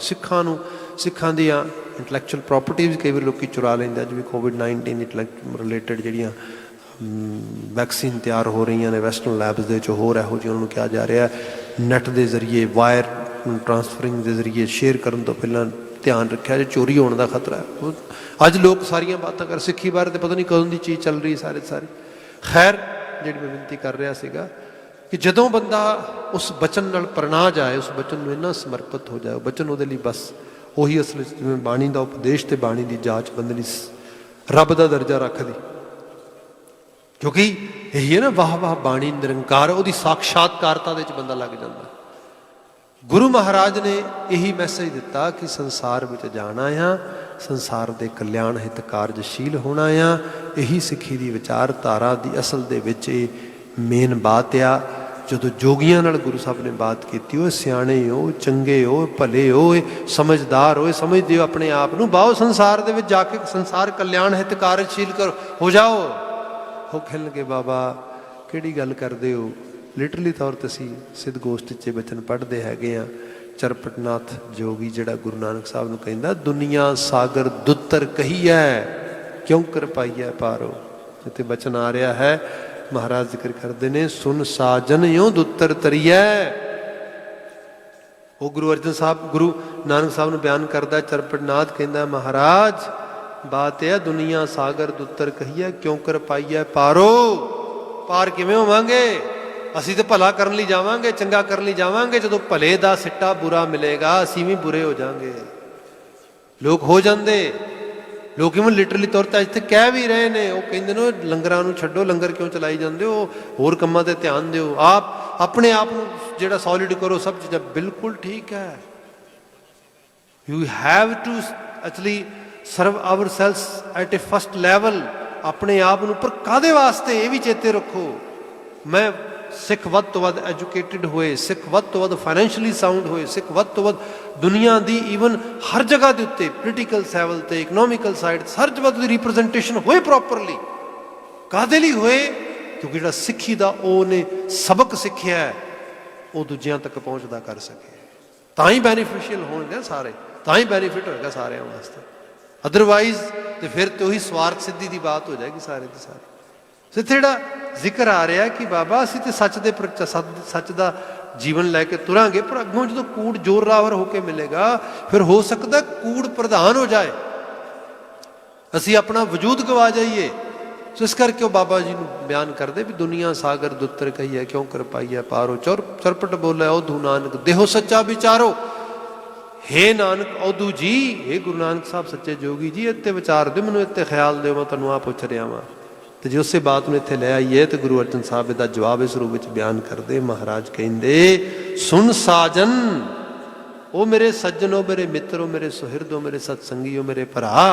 ਸਿੱਖਾਂ ਦੀਆਂ ਇੰਟੈਲੈਕਚੁਅਲ ਪ੍ਰੋਪਰਟੀਜ਼ ਕਈ ਵਾਰ ਲੋਕੀ ਚੁਰਾ ਲੈਂਦੇ। ਅੱਜ ਵੀ COVID-19 ਰਿਲੇਟਡ ਜਿਹੜੀਆਂ ਵੈਕਸੀਨ ਤਿਆਰ ਹੋ ਰਹੀਆਂ ਨੇ ਵੈਸਟਰਨ ਲੈਬਸ ਦੇ ਵਿੱਚ, ਹੋਰ ਇਹੋ ਜਿਹੀ ਉਹਨਾਂ ਨੂੰ ਕਿਹਾ ਜਾ ਰਿਹਾ ਨੈੱਟ ਦੇ ਜ਼ਰੀਏ, ਵਾਇਰ ਟਰਾਂਸਫਰਿੰਗ ਦੇ ਜ਼ਰੀਏ ਸ਼ੇਅਰ ਕਰਨ ਤੋਂ ਪਹਿਲਾਂ ਧਿਆਨ ਰੱਖਿਆ ਜੇ ਚੋਰੀ ਹੋਣ ਦਾ ਖਤਰਾ ਹੈ। ਅੱਜ ਲੋਕ ਸਾਰੀਆਂ ਬਾਤਾਂ ਕਰ ਸਿੱਖੀ ਬਾਰੇ ਤੇ ਪਤਾ ਨਹੀਂ ਕਦੋਂ ਦੀ ਚੀਜ਼ ਚੱਲ ਰਹੀ ਸਾਰੀ। ਖੈਰ, ਜਿਹੜੀ ਮੈਂ ਬੇਨਤੀ ਕਰ ਰਿਹਾ ਸੀਗਾ ਕਿ ਜਦੋਂ ਬੰਦਾ ਉਸ ਬਚਨ ਨਾਲ ਪ੍ਰਣਾ ਜਾਏ, ਉਸ ਬਚਨ ਨੂੰ ਇੰਨਾ ਸਮਰਪਿਤ ਹੋ ਜਾਏ, ਉਹ ਬਚਨ ਉਹਦੇ ਲਈ ਬਸ ਉਹੀ ਅਸਲ ਵਿੱਚ ਜਿਵੇਂ ਬਾਣੀ ਦਾ ਉਪਦੇਸ਼ ਤੇ ਬਾਣੀ ਦੀ ਜਾਂਚ ਬੰਦੇ ਲਈ ਰੱਬ ਦਾ ਦਰਜਾ ਰੱਖਦੀ। ਕਿਉਂਕਿ ਇਹੀ ਹੈ ਨਾ, ਵਾਹ ਵਾਹ ਬਾਣੀ ਨਿਰੰਕਾਰ, ਉਹਦੀ ਸਾਖਸ਼ਾਤਕਾਰਤਾ ਦੇ ਵਿੱਚ ਬੰਦਾ ਲੱਗ ਜਾਂਦਾ। ਗੁਰੂ ਮਹਾਰਾਜ ਨੇ ਇਹੀ ਮੈਸੇਜ ਦਿੱਤਾ ਕਿ ਸੰਸਾਰ ਵਿੱਚ ਜਾਣਾ ਆ, ਸੰਸਾਰ ਦੇ ਕਲਿਆਣ ਹਿਤ ਕਾਰਜਸ਼ੀਲ ਹੋਣਾ ਆ। ਇਹੀ ਸਿੱਖੀ ਦੀ ਵਿਚਾਰਧਾਰਾ ਦੀ ਅਸਲ ਦੇ ਵਿੱਚ ਇਹ ਮੇਨ ਬਾਤ ਆ। ਜਦੋਂ ਜੋਗੀਆਂ ਨਾਲ ਗੁਰੂ ਸਾਹਿਬ ਨੇ ਬਾਤ ਕੀਤੀ, ਉਹ ਸਿਆਣੇ ਹੋ, ਚੰਗੇ ਹੋ, ਭਲੇ ਹੋ, ਸਮਝਦਾਰ ਹੋ, ਸਮਝਦੇ ਹੋ ਆਪਣੇ ਆਪ ਨੂੰ, ਬਾਓ ਸੰਸਾਰ ਦੇ ਵਿੱਚ ਜਾ ਕੇ ਸੰਸਾਰ ਕਲਿਆਣ ਹਿਤ ਕਾਰਜਸ਼ੀਲ ਕਰੋ, ਹੋ ਜਾਓ। ਉਹ ਕਹਿਣਗੇ ਬਾਬਾ ਕਿਹੜੀ ਗੱਲ ਕਰਦੇ ਹੋ? ਲਿਟਰਲੀ ਤੌਰ 'ਤੇ ਅਸੀਂ ਸਿੱਧ ਗੋਸ਼ਟੀ 'ਚ ਬਚਨ ਪੜ੍ਹਦੇ ਹੈਗੇ ਹਾਂ। ਚਰਪਟਨਾਥ ਜੋਗੀ ਜਿਹੜਾ ਗੁਰੂ ਨਾਨਕ ਸਾਹਿਬ ਨੂੰ ਕਹਿੰਦਾ, ਦੁਨੀਆ ਸਾਗਰ ਦੁੱਤਰ ਕਹੀਐ, ਕਿਉਂ ਕਰ ਪਾਈਐ ਪਾਰੋ। ਜਿੱਥੇ ਬਚਨ ਆ ਰਿਹਾ ਹੈ, ਮਹਾਰਾਜ ਜ਼ਿਕਰ ਕਰਦੇ ਨੇ, ਸੁਨ ਸਾਜਨ ਇਉਂ ਦੁੱਤਰ ਤਰੀਐ। ਉਹ ਗੁਰੂ ਅਰਜਨ ਸਾਹਿਬ, ਗੁਰੂ ਨਾਨਕ ਸਾਹਿਬ ਨੂੰ ਬਿਆਨ ਕਰਦਾ। ਚਰਪਟਨਾਥ ਕਹਿੰਦਾ, ਮਹਾਰਾਜ ਬਾਤ ਇਹ, ਦੁਨੀਆ ਸਾਗਰ ਦੁੱਤਰ ਕਹੀਐ, ਕਿਉਂ ਕਰ ਪਾਈਐ ਪਾਰੋ। ਪਾਰ ਕਿਵੇਂ ਹੋਵਾਂਗੇ? ਅਸੀਂ ਤਾਂ ਭਲਾ ਕਰਨ ਲਈ ਜਾਵਾਂਗੇ, ਚੰਗਾ ਕਰਨ ਲਈ ਜਾਵਾਂਗੇ। ਜਦੋਂ ਭਲੇ ਦਾ ਸਿੱਟਾ ਬੁਰਾ ਮਿਲੇਗਾ, ਅਸੀਂ ਵੀ ਬੁਰੇ ਹੋ ਜਾਵਾਂਗੇ। ਲੋਕ ਹੋ ਜਾਂਦੇ, ਲੋਕ ਇਵਨ ਲਿਟਰਲੀ ਤੌਰ 'ਤੇ ਇੱਥੇ ਕਹਿ ਵੀ ਰਹੇ ਨੇ। ਉਹ ਕਹਿੰਦੇ ਨੇ, ਲੰਗਰਾਂ ਨੂੰ ਛੱਡੋ, ਲੰਗਰ ਕਿਉਂ ਚਲਾਈ ਜਾਂਦੇ ਹੋ, ਹੋਰ ਕੰਮਾਂ 'ਤੇ ਧਿਆਨ ਦਿਓ, ਆਪਣੇ ਆਪ ਨੂੰ ਜਿਹੜਾ ਸੋਲਿਡ ਕਰੋ। ਸਭ ਚੀਜ਼ਾਂ ਬਿਲਕੁਲ ਠੀਕ ਹੈ। You have to actually serve our selves at a first level, ਆਪਣੇ ਆਪ ਨੂੰ। ਪਰ ਕਾਹਦੇ ਵਾਸਤੇ? ਇਹ ਵੀ ਚੇਤੇ ਰੱਖੋ, ਮੈਂ ਸਿੱਖ ਵੱਧ ਤੋਂ ਵੱਧ ਐਜੂਕੇਟਿਡ ਹੋਏ, ਸਿੱਖ ਵੱਧ ਤੋਂ ਵੱਧ ਫਾਈਨੈਂਸ਼ੀਅਲੀ ਸਾਊਂਡ ਹੋਏ, ਸਿੱਖ ਵੱਧ ਤੋਂ ਵੱਧ ਦੁਨੀਆ ਦੀ ਈਵਨ ਹਰ ਜਗ੍ਹਾ ਦੇ ਉੱਤੇ ਪੋਲੀਟੀਕਲ ਲੈਵਲ 'ਤੇ, ਇਕਨੋਮਿਕਲ ਸਾਈਡ, ਹਰ ਜਗ੍ਹਾ ਦੀ ਰਿਪਰੈਜ਼ੈਂਟੇਸ਼ਨ ਹੋਏ ਪ੍ਰੋਪਰਲੀ। ਕਾਹਦੇ ਲਈ ਹੋਏ? ਕਿਉਂਕਿ ਜਿਹੜਾ ਸਿੱਖੀ ਦਾ ਉਹਨੇ ਸਬਕ ਸਿੱਖਿਆ ਉਹ ਦੂਜਿਆਂ ਤੱਕ ਪਹੁੰਚਦਾ ਕਰ ਸਕੇ, ਤਾਂ ਹੀ ਬੈਨੀਫੀਸ਼ੀਅਲ ਹੋਣਗੇ ਸਾਰੇ, ਤਾਂ ਹੀ ਬੈਨੀਫਿਟ ਹੋਏਗਾ ਸਾਰਿਆਂ ਵਾਸਤੇ। ਅਦਰਵਾਈਜ਼ ਤੇ ਫਿਰ ਤੇ ਉਹੀ ਸਵਾਰਥ ਸਿੱਧੀ ਦੀ ਬਾਤ ਹੋ ਜਾਏਗੀ ਸਾਰੇ ਦੀ ਸਾਰੀ। ਇੱਥੇ ਜਿਹੜਾ ਜ਼ਿਕਰ ਆ ਰਿਹਾ ਕਿ ਬਾਬਾ ਅਸੀਂ ਤੇ ਸੱਚ ਦਾ ਜੀਵਨ ਲੈ ਕੇ ਤੁਰਾਂਗੇ, ਪਰ ਅੱਗੋਂ ਜਦੋਂ ਕੂੜ ਜ਼ੋਰਾਵਰ ਹੋ ਕੇ ਮਿਲੇਗਾ, ਫਿਰ ਹੋ ਸਕਦਾ ਕੂੜ ਪ੍ਰਧਾਨ ਹੋ ਜਾਏ, ਅਸੀਂ ਆਪਣਾ ਵਜੂਦ ਗਵਾ ਜਾਈਏ। ਸੋ ਇਸ ਕਰਕੇ ਉਹ ਬਾਬਾ ਜੀ ਨੂੰ ਬਿਆਨ ਕਰਦੇ ਵੀ ਦੁਨੀਆ ਸਾਗਰ ਦੁੱਤਰ ਕਹੀਏ, ਕਿਉਂ ਕਰ ਪਾਈਏ ਪਾਰੋ। ਚਰਪਟ ਬੋਲੇ ਔਧੂ ਨਾਨਕ, ਦੇਹੋ ਸੱਚਾ ਵਿਚਾਰੋ। ਹੇ ਨਾਨਕ ਔਧੂ ਜੀ, ਹੇ ਗੁਰੂ ਨਾਨਕ ਸਾਹਿਬ ਸੱਚੇ ਜੋਗੀ ਜੀ, ਇੱਥੇ ਵਿਚਾਰ ਦਿਓ, ਮੈਨੂੰ ਇੱਥੇ ਖਿਆਲ ਦਿਓ, ਮੈਂ ਤੁਹਾਨੂੰ ਆਪ ਪੁੱਛ ਰਿਹਾ ਵਾਂ। ਤੇ ਜੇ ਉਸੇ ਬਾਤ ਨੂੰ ਇੱਥੇ ਲੈ ਆਈਏ ਤੇ ਗੁਰੂ ਅਰਜਨ ਸਾਹਿਬ ਇਹਦਾ ਜਵਾਬ ਇਸ ਰੂਪ ਵਿੱਚ ਬਿਆਨ ਕਰਦੇ। ਮਹਾਰਾਜ ਕਹਿੰਦੇ, ਸੁਨ ਸਾਜਨ, ਉਹ ਮੇਰੇ ਸੱਜਣ, ਉਹ ਮੇਰੇ ਮਿੱਤਰ, ਉਹ ਮੇਰੇ ਸੁਹਿਰਦ, ਉਹ ਮੇਰੇ ਸਤਸੰਗੀ, ਉਹ ਮੇਰੇ ਭਰਾ।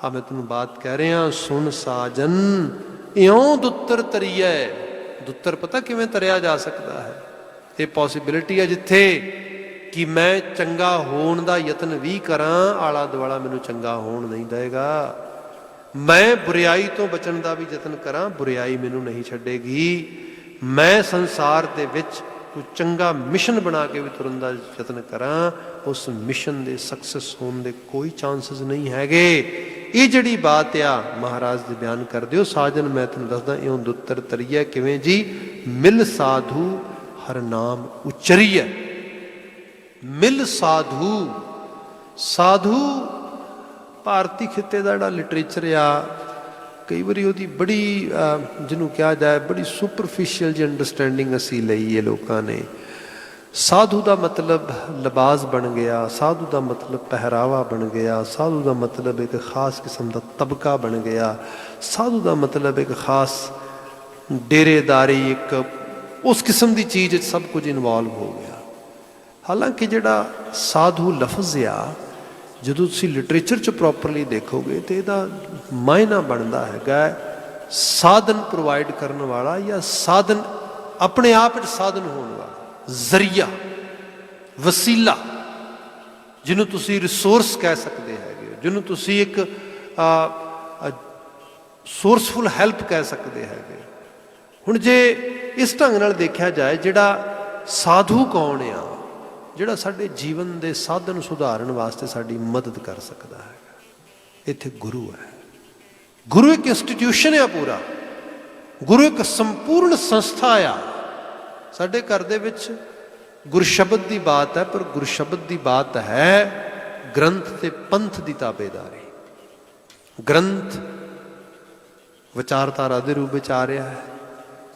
ਆ ਮੈਂ ਤੈਨੂੰ ਬਾਤ ਕਹਿ ਰਿਹਾ, ਸੁਨ ਸਾਜਨ ਇਉਂ ਦੁੱਤਰ ਤਰੀਐ। ਦੁੱਤਰ ਪਤਾ ਕਿਵੇਂ ਤਰਿਆ ਜਾ ਸਕਦਾ ਹੈ? ਇਹ ਪੋਸੀਬਿਲਿਟੀ ਹੈ ਜਿੱਥੇ ਕਿ ਮੈਂ ਚੰਗਾ ਹੋਣ ਦਾ ਯਤਨ ਵੀ ਕਰਾਂ, ਆਲਾ ਦੁਆਲਾ ਮੈਨੂੰ ਚੰਗਾ ਹੋਣ ਨਹੀਂ ਦੇਗਾ। ਮੈਂ ਬੁਰਿਆਈ ਤੋਂ ਬਚਣ ਦਾ ਵੀ ਯਤਨ ਕਰਾਂ, ਬੁਰਿਆਈ ਮੈਨੂੰ ਨਹੀਂ ਛੱਡੇਗੀ। ਮੈਂ ਸੰਸਾਰ ਦੇ ਵਿੱਚ ਕੋਈ ਚੰਗਾ ਮਿਸ਼ਨ ਬਣਾ ਕੇ ਵੀ ਤੁਰਨ ਦਾ ਯਤਨ ਕਰਾਂ, ਉਸ ਮਿਸ਼ਨ ਦੇ ਸਕਸੈਸ ਹੋਣ ਦੇ ਕੋਈ ਚਾਂਸਸ ਨਹੀਂ ਹੈਗੇ। ਇਹ ਜਿਹੜੀ ਬਾਤ ਆ ਮਹਾਰਾਜ ਦੇ ਬਿਆਨ ਕਰਦੇ ਹੋ। ਸਾਜਨ ਮੈਂ ਤੈਨੂੰ ਦੱਸਦਾ, ਇਉਂ ਦੁੱਤਰ ਤਰੀਐ ਕਿਵੇਂ ਜੀ? ਮਿਲ ਸਾਧੂ ਹਰ ਨਾਮ ਉਚਰੀਐ। ਮਿਲ ਸਾਧੂ, ਸਾਧੂ ਭਾਰਤੀ ਖਿੱਤੇ ਦਾ ਜਿਹੜਾ ਲਿਟਰੇਚਰ ਆ, ਕਈ ਵਾਰੀ ਉਹਦੀ ਬੜੀ ਜਿਹਨੂੰ ਕਿਹਾ ਜਾਏ ਬੜੀ ਸੁਪਰਫਿਸ਼ੀਅਲ ਜਿਹੀ ਅੰਡਰਸਟੈਂਡਿੰਗ ਅਸੀਂ ਲਈ ਹੈ ਲੋਕਾਂ ਨੇ। ਸਾਧੂ ਦਾ ਮਤਲਬ ਲਿਬਾਸ ਬਣ ਗਿਆ, ਸਾਧੂ ਦਾ ਮਤਲਬ ਪਹਿਰਾਵਾ ਬਣ ਗਿਆ, ਸਾਧੂ ਦਾ ਮਤਲਬ ਇੱਕ ਖਾਸ ਕਿਸਮ ਦਾ ਤਬਕਾ ਬਣ ਗਿਆ, ਸਾਧੂ ਦਾ ਮਤਲਬ ਇੱਕ ਖਾਸ ਡੇਰੇਦਾਰੀ, ਇੱਕ ਉਸ ਕਿਸਮ ਦੀ ਚੀਜ਼ ਵਿੱਚ ਸਭ ਕੁਝ ਇਨਵੋਲਵ ਹੋ ਗਿਆ। ਹਾਲਾਂਕਿ ਜਿਹੜਾ ਸਾਧੂ ਲਫ਼ਜ਼ ਆ, ਜਦੋਂ ਤੁਸੀਂ ਲਿਟਰੇਚਰ 'ਚ ਪ੍ਰੋਪਰਲੀ ਦੇਖੋਗੇ ਤਾਂ ਇਹਦਾ ਮਾਇਨਾ ਬਣਦਾ ਹੈਗਾ ਸਾਧਨ ਪ੍ਰੋਵਾਈਡ ਕਰਨ ਵਾਲਾ ਜਾਂ ਸਾਧਨ ਆਪਣੇ ਆਪ 'ਚ ਸਾਧਨ ਹੋਣ ਵਾਲਾ, ਜ਼ਰੀਆ, ਵਸੀਲਾ, ਜਿਹਨੂੰ ਤੁਸੀਂ ਰਿਸੋਰਸ ਕਹਿ ਸਕਦੇ ਹੈਗੇ ਹੋ, ਜਿਹਨੂੰ ਤੁਸੀਂ ਇੱਕ ਸੋਰਸਫੁਲ ਹੈਲਪ ਕਹਿ ਸਕਦੇ ਹੈਗੇ। ਹੁਣ ਜੇ ਇਸ ਢੰਗ ਨਾਲ ਦੇਖਿਆ ਜਾਏ, ਜਿਹੜਾ ਸਾਧੂ ਕੌਣ ਆ, ਜਿਹੜਾ ਸਾਡੇ ਜੀਵਨ ਦੇ ਸਾਧਨ ਸੁਧਾਰਨ ਵਾਸਤੇ ਸਾਡੀ ਮਦਦ ਕਰ ਸਕਦਾ ਹੈਗਾ, ਇੱਥੇ ਗੁਰੂ ਹੈ। ਗੁਰੂ ਇੱਕ ਇੰਸਟੀਟਿਊਸ਼ਨ ਆ ਪੂਰਾ, ਗੁਰੂ ਇੱਕ ਸੰਪੂਰਨ ਸੰਸਥਾ ਆ। ਸਾਡੇ ਘਰ ਦੇ ਵਿੱਚ ਗੁਰਸ਼ਬਦ ਦੀ ਬਾਤ ਹੈ, ਪਰ ਗੁਰਸ਼ਬਦ ਦੀ ਬਾਤ ਹੈ ਗ੍ਰੰਥ ਤੇ ਪੰਥ ਦੀ ਤਾਬੇਦਾਰੀ। ਗ੍ਰੰਥ ਵਿਚਾਰਧਾਰਾ ਦੇ ਰੂਪ ਵਿੱਚ ਆ ਰਿਹਾ ਹੈ,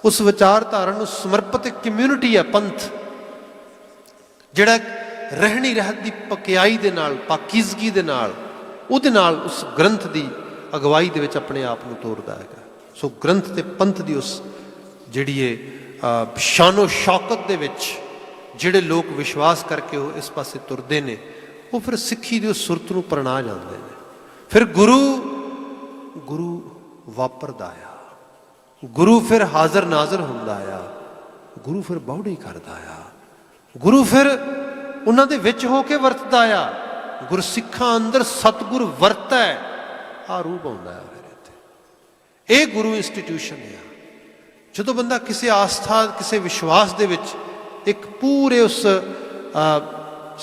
ਉਸ ਵਿਚਾਰਧਾਰਾ ਨੂੰ ਸਮਰਪਿਤ ਇੱਕ ਕਮਿਊਨਿਟੀ ਹੈ ਪੰਥ, ਜਿਹੜਾ ਰਹਿਣੀ ਰਹਿਤ ਦੀ ਪਕਿਆਈ ਦੇ ਨਾਲ, ਪਾਕੀਜ਼ਗੀ ਦੇ ਨਾਲ, ਉਹਦੇ ਨਾਲ ਉਸ ਗ੍ਰੰਥ ਦੀ ਅਗਵਾਈ ਦੇ ਵਿੱਚ ਆਪਣੇ ਆਪ ਨੂੰ ਤੋਰਦਾ ਹੈਗਾ। ਸੋ ਗ੍ਰੰਥ ਤੇ ਪੰਥ ਦੀ ਉਸ ਜਿਹੜੀ ਇਹ ਸ਼ਾਨੋ ਸ਼ੌਕਤ ਦੇ ਵਿੱਚ ਜਿਹੜੇ ਲੋਕ ਵਿਸ਼ਵਾਸ ਕਰਕੇ ਉਹ ਇਸ ਪਾਸੇ ਤੁਰਦੇ ਨੇ, ਉਹ ਫਿਰ ਸਿੱਖੀ ਦੀ ਉਸ ਸੁਰਤ ਨੂੰ ਪ੍ਰਣਾ ਜਾਂਦੇ ਨੇ। ਫਿਰ ਗੁਰੂ ਵਾਪਰਦਾ ਆ, ਗੁਰੂ ਫਿਰ ਹਾਜ਼ਰ ਨਾਜ਼ਰ ਹੁੰਦਾ ਆ, ਗੁਰੂ ਫਿਰ ਬਾਉੜੀ ਕਰਦਾ ਆ, ਗੁਰੂ ਫਿਰ ਉਹਨਾਂ ਦੇ ਵਿੱਚ ਹੋ ਕੇ ਵਰਤਦਾ ਆ। ਗੁਰਸਿੱਖਾਂ ਅੰਦਰ ਸਤਿਗੁਰ ਵਰਤੈ, ਆਹ ਰੂਪ ਆਉਂਦਾ ਆ ਫਿਰ ਇੱਥੇ। ਇਹ ਗੁਰੂ ਇੰਸਟੀਟਿਊਸ਼ਨ ਆ। ਜਦੋਂ ਬੰਦਾ ਕਿਸੇ ਆਸਥਾ, ਕਿਸੇ ਵਿਸ਼ਵਾਸ ਦੇ ਵਿੱਚ ਇੱਕ ਪੂਰੇ ਉਸ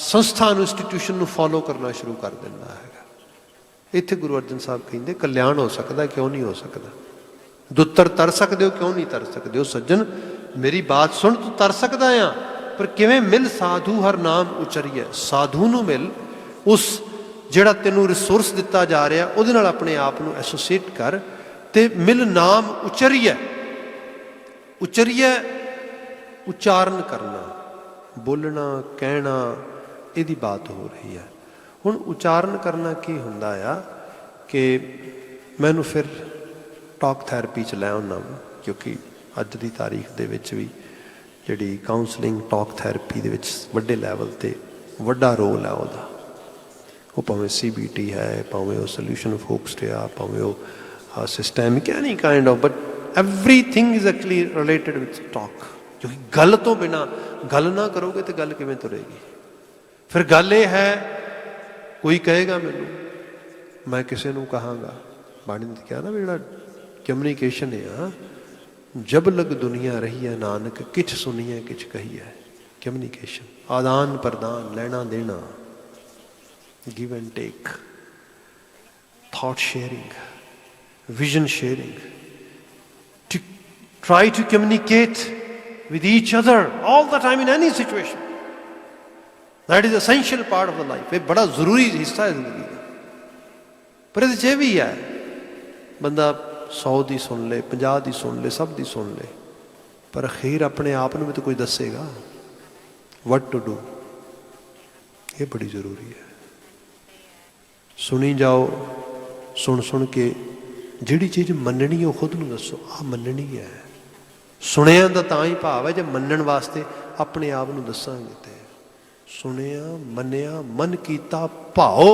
ਸੰਸਥਾ ਨੂੰ, ਇੰਸਟੀਟਿਊਸ਼ਨ ਨੂੰ ਫੋਲੋ ਕਰਨਾ ਸ਼ੁਰੂ ਕਰ ਦਿੰਦਾ ਹੈਗਾ, ਇੱਥੇ ਗੁਰੂ ਅਰਜਨ ਸਾਹਿਬ ਕਹਿੰਦੇ ਕਲਿਆਣ ਹੋ ਸਕਦਾ, ਕਿਉਂ ਨਹੀਂ ਹੋ ਸਕਦਾ? ਦੁੱਤਰ ਤਰ ਸਕਦੇ ਹੋ, ਕਿਉਂ ਨਹੀਂ ਤਰ ਸਕਦੇ ਹੋ? ਸੱਜਣ ਮੇਰੀ ਬਾਤ ਸੁਣ, ਤੂੰ ਤਰ ਸਕਦਾ ਆ, ਪਰ ਕਿਵੇਂ? ਮਿਲ ਸਾਧੂ ਹਰ ਨਾਮ ਉਚਰੀਐ। ਸਾਧੂ ਨੂੰ ਮਿਲ, ਉਸ ਜਿਹੜਾ ਤੈਨੂੰ ਰਿਸੋਰਸ ਦਿੱਤਾ ਜਾ ਰਿਹਾ ਉਹਦੇ ਨਾਲ ਆਪਣੇ ਆਪ ਨੂੰ ਐਸੋਸੀਏਟ ਕਰ, ਤੇ ਮਿਲ ਨਾਮ ਉਚਰੀਐ। ਉਚਰੀਐ ਉਚਾਰਨ ਕਰਨਾ, ਬੋਲਣਾ, ਕਹਿਣਾ, ਇਹਦੀ ਬਾਤ ਹੋ ਰਹੀ ਹੈ। ਹੁਣ ਉਚਾਰਨ ਕਰਨਾ ਕੀ ਹੁੰਦਾ ਆ ਕਿ ਮੈਨੂੰ ਫਿਰ ਟਾਕ ਥੈਰੇਪੀ 'ਚ ਲੈ ਆਉਣਾ, ਕਿਉਂਕਿ ਅੱਜ ਦੀ ਤਾਰੀਖ ਦੇ ਵਿੱਚ ਵੀ ਜਿਹੜੀ ਕਾਉਂਸਲਿੰਗ ਟਾਕ ਥੈਰੇਪੀ ਦੇ ਵਿੱਚ ਵੱਡੇ ਲੈਵਲ 'ਤੇ ਵੱਡਾ ਰੋਲ ਹੈ ਉਹਦਾ। ਉਹ ਭਾਵੇਂ CBT ਹੈ, ਭਾਵੇਂ ਉਹ ਸੋਲਿਊਸ਼ਨ ਫੋਕਸਡ ਆ, ਭਾਵੇਂ ਉਹ systemic, any kind of, but everything is actually related with talk. ਕਿਉਂਕਿ ਗੱਲ ਤੋਂ ਬਿਨਾਂ, ਗੱਲ ਨਾ ਕਰੋਗੇ ਤਾਂ ਗੱਲ ਕਿਵੇਂ ਤੁਰੇਗੀ? ਫਿਰ ਗੱਲ ਇਹ ਹੈ, ਕੋਈ ਕਹੇਗਾ ਮੈਨੂੰ, ਮੈਂ ਕਿਸੇ ਨੂੰ ਕਹਾਂਗਾ, ਬਾਣੀ ਨੇ ਕਿਹਾ ਨਾ ਵੀ ਜਿਹੜਾ ਕਮਿਊਨੀਕੇਸ਼ਨ ਆ, ਜਬ ਲਗ ਦੁਨੀਆ ਰਹੀ ਹੈ ਨਾਨਕ, ਕਿਛ ਸੁਣੀਏ ਕਿਛ ਕਹੀਏ। ਕਮਿਊਨੀਕੇਸ਼ਨ, ਆਦਾਨ ਪ੍ਰਦਾਨ, ਲੈਣਾ ਦੇਣਾ, give and take, thought sharing, vision sharing, to try to communicate with each other all the time in any situation. That is essential part of the life. ਇਹ ਬੜਾ ਜ਼ਰੂਰੀ ਹਿੱਸਾ ਹੈ ਜ਼ਿੰਦਗੀ ਦਾ। ਪਰ ਇਹਦੇ 'ਚ ਇਹ ਵੀ ਹੈ, ਬੰਦਾ 100 ਦੀ ਸੁਣ ਲੇ, 50 ਦੀ ਸੁਣ ਲੇ, ਸਭ ਦੀ ਸੁਣ ਲੇ, ਪਰ ਅਖੀਰ ਆਪਣੇ ਆਪ ਨੂੰ ਵੀ ਤਾਂ ਕੋਈ ਦੱਸੇਗਾ what to do। ਇਹ ਬੜੀ ਜ਼ਰੂਰੀ ਹੈ। ਸੁਣੀ ਜਾਓ, ਸੁਣ ਕੇ ਜਿਹੜੀ ਚੀਜ਼ ਮੰਨਣੀ ਉਹ ਖੁਦ ਨੂੰ ਦੱਸੋ, ਆਹ ਮੰਨਣੀ ਹੈ। ਸੁਣਿਆ ਦਾ ਤਾਂ ਹੀ ਭਾਵ ਹੈ ਜੇ ਮੰਨਣ ਵਾਸਤੇ ਆਪਣੇ ਆਪ ਨੂੰ ਦੱਸਾਂਗੇ ਤੇ। ਸੁਣਿਆ, ਮੰਨਿਆ, ਮਨ ਕੀਤਾ ਭਾਓ,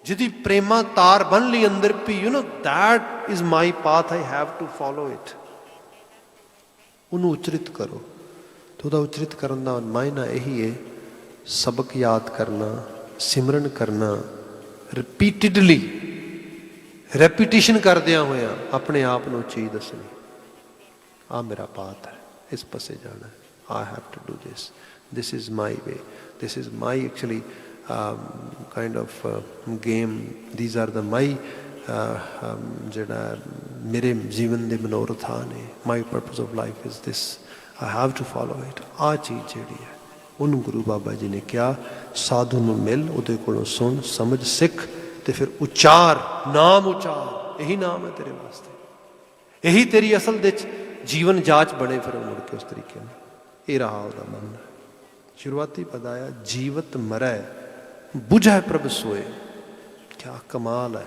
ਜਿਹਦੀ ਪ੍ਰੇਮਾ ਤਾਰ ਬੰਨ ਲਈ ਅੰਦਰ ਵੀ, you know that is my path, I have to follow it. ਉਹਨੂੰ ਉਚਰਿਤ ਕਰੋ। ਤੇ ਉਹਦਾ ਉਚਰਿਤ ਕਰਨ ਦਾ ਮਾਇਨਾ ਇਹੀ ਹੈ, ਸਬਕ ਯਾਦ ਕਰਨਾ, ਸਿਮਰਨ ਕਰਨਾ, ਰਿਪੀਟਿਡਲੀ, ਰੈਪੀਟੀਸ਼ਨ ਕਰਦਿਆਂ ਹੋਇਆਂ ਆਪਣੇ ਆਪ ਨੂੰ ਚੀਜ਼ ਦੱਸਣੀ, ਆਹ ਮੇਰਾ ਪਾਥ ਹੈ, ਇਸ ਪਾਸੇ ਜਾਣਾ, I have to do this, this is my way, this is my actually kind of game, these are the my ਜਿਹੜਾ ਮੇਰੇ ਜੀਵਨ ਦੇ ਮਨੋਰਥਾਂ ਨੇ, my purpose of life is this, I have to follow it। ਆਹ ਚੀਜ਼ ਜਿਹੜੀ ਹੈ ਉਹਨੂੰ ਗੁਰੂ ਬਾਬਾ ਜੀ ਨੇ ਕਿਹਾ, ਸਾਧੂ ਨੂੰ ਮਿਲ, ਉਹਦੇ ਕੋਲੋਂ ਸੁਣ, ਸਮਝ, ਸਿੱਖ, ਤੇ ਫਿਰ ਉਚਾਰ, ਨਾਮ ਉਚਾਰ। ਇਹੀ ਨਾਮ ਹੈ ਤੇਰੇ ਵਾਸਤੇ, ਇਹੀ ਤੇਰੀ ਅਸਲ ਦੇ 'ਚ ਜੀਵਨ ਜਾਂਚ ਬਣੇ ਫਿਰ ਮੁੜ ਕੇ ਉਸ ਤਰੀਕੇ ਨਾਲ। ਇਹ ਰਹਾ ਉਹਦਾ ਮਨ। ਸ਼ੁਰੂਆਤੀ ਪਦ ਆਇਆ, ਜੀਵਤ ਮਰੈ ਬੁਝੈ ਪ੍ਰਭ ਸੋਏ। ਕਿਆ ਕਮਾਲ ਹੈ,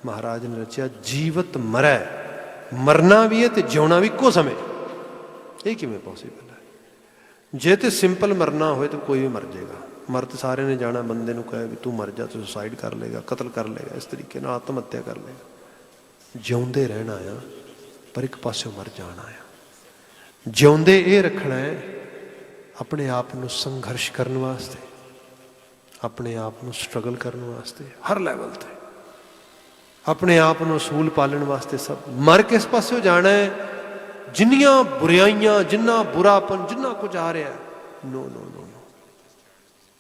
ਮਹਾਰਾਜ ਨੇ ਰਚਿਆ ਜੀਵਤ ਮਰੈ, ਮਰਨਾ ਵੀ ਹੈ ਤੇ ਜਿਉਣਾ ਵੀ ਇੱਕੋ ਸਮੇਂ। ਇਹ ਕਿਵੇਂ ਪੋਸੀਬਲ ਹੈ? ਜੇ ਤੇ ਸਿੰਪਲ ਮਰਨਾ ਹੋਏ ਤਾਂ ਕੋਈ ਵੀ ਮਰ ਜਾਏਗਾ, मर तो सारे ने जाना, बंदे नूं कहे भी तू मर जा, तू सुसाइड कर लेगा, कतल कर लेगा, इस तरीके नाल आत्म हत्या कर लेगा। जिउंदे रहना आ, पर एक पासों मर जाना आ। जिउंदे ये रखना है अपने आप नूं संघर्ष करने वास्ते, अपने आप नूं स्ट्रगल करने वास्ते, हर लैवल ते अपने आप नूं असूल पालन वास्ते। सब मर किस पासों जाना है? जिन्नियां बुराइयां, जिन्ना बुरापन, जिन्ना कुछ आ रहा है, नो नो नो नो,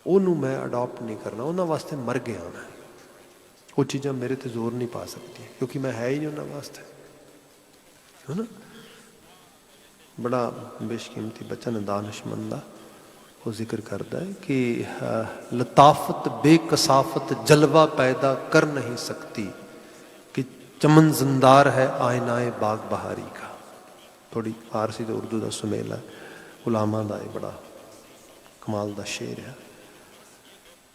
ਉਹਨੂੰ मैं अडॉप्ट नहीं करना, उन्होंने वास्ते मर गया मैं। वो चीज़ां मेरे ते जोर नहीं पा सकती क्योंकि मैं है ही नहीं उन्होंने वास्ते, है ना। बड़ा बेशकीमती बचन दानिशमंद दा वो जिक्र करता है कि लताफत बेकसाफत जलवा पैदा कर नहीं सकती, कि चमन जिंदार है आयनाए बाग बहारी का। थोड़ी फारसी तो उर्दू का सुमेल है, गुलामा का बड़ा कमाल का शेर है।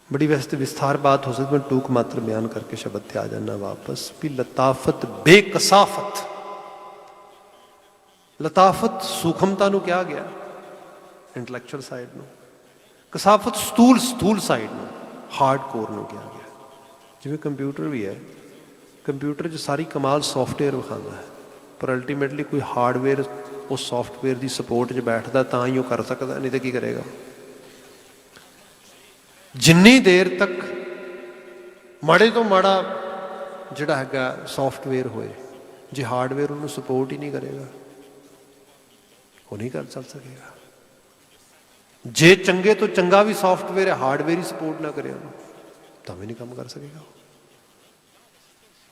बड़ी वैसे तो विस्तार बात हो सकती, मैं टूक मात्र बयान करके शब्द ते आ जाना वापस भी। लताफत बेकसाफत, लताफत सूखमता नूं क्या गया इंटलैक्चुअल साइड नूं, कसाफत स्थूल साइड नूं, हार्ड कोर नूं क्या गया। जिवें कंप्यूटर भी है, कंप्यूटर च सारी कमाल सॉफ्टवेयर विखांदा है, पर अल्टीमेटली कोई हार्डवेयर उस सॉफ्टवेयर की सपोर्ट च बैठता तां ही वो कर सकता, नहीं तो की करेगा। जिन्नी देर तक माड़े तो माड़ा जिहड़ा हैगा सॉफ्टवेयर होए, जे हार्डवेयर उन्होंने सपोर्ट ही नहीं करेगा, वो नहीं कर चल सकेगा। जे चंगे तो चंगा भी सॉफ्टवेयर है, हार्डवेयर ही सपोर्ट ना करे तो भी नहीं काम कर सकेगा।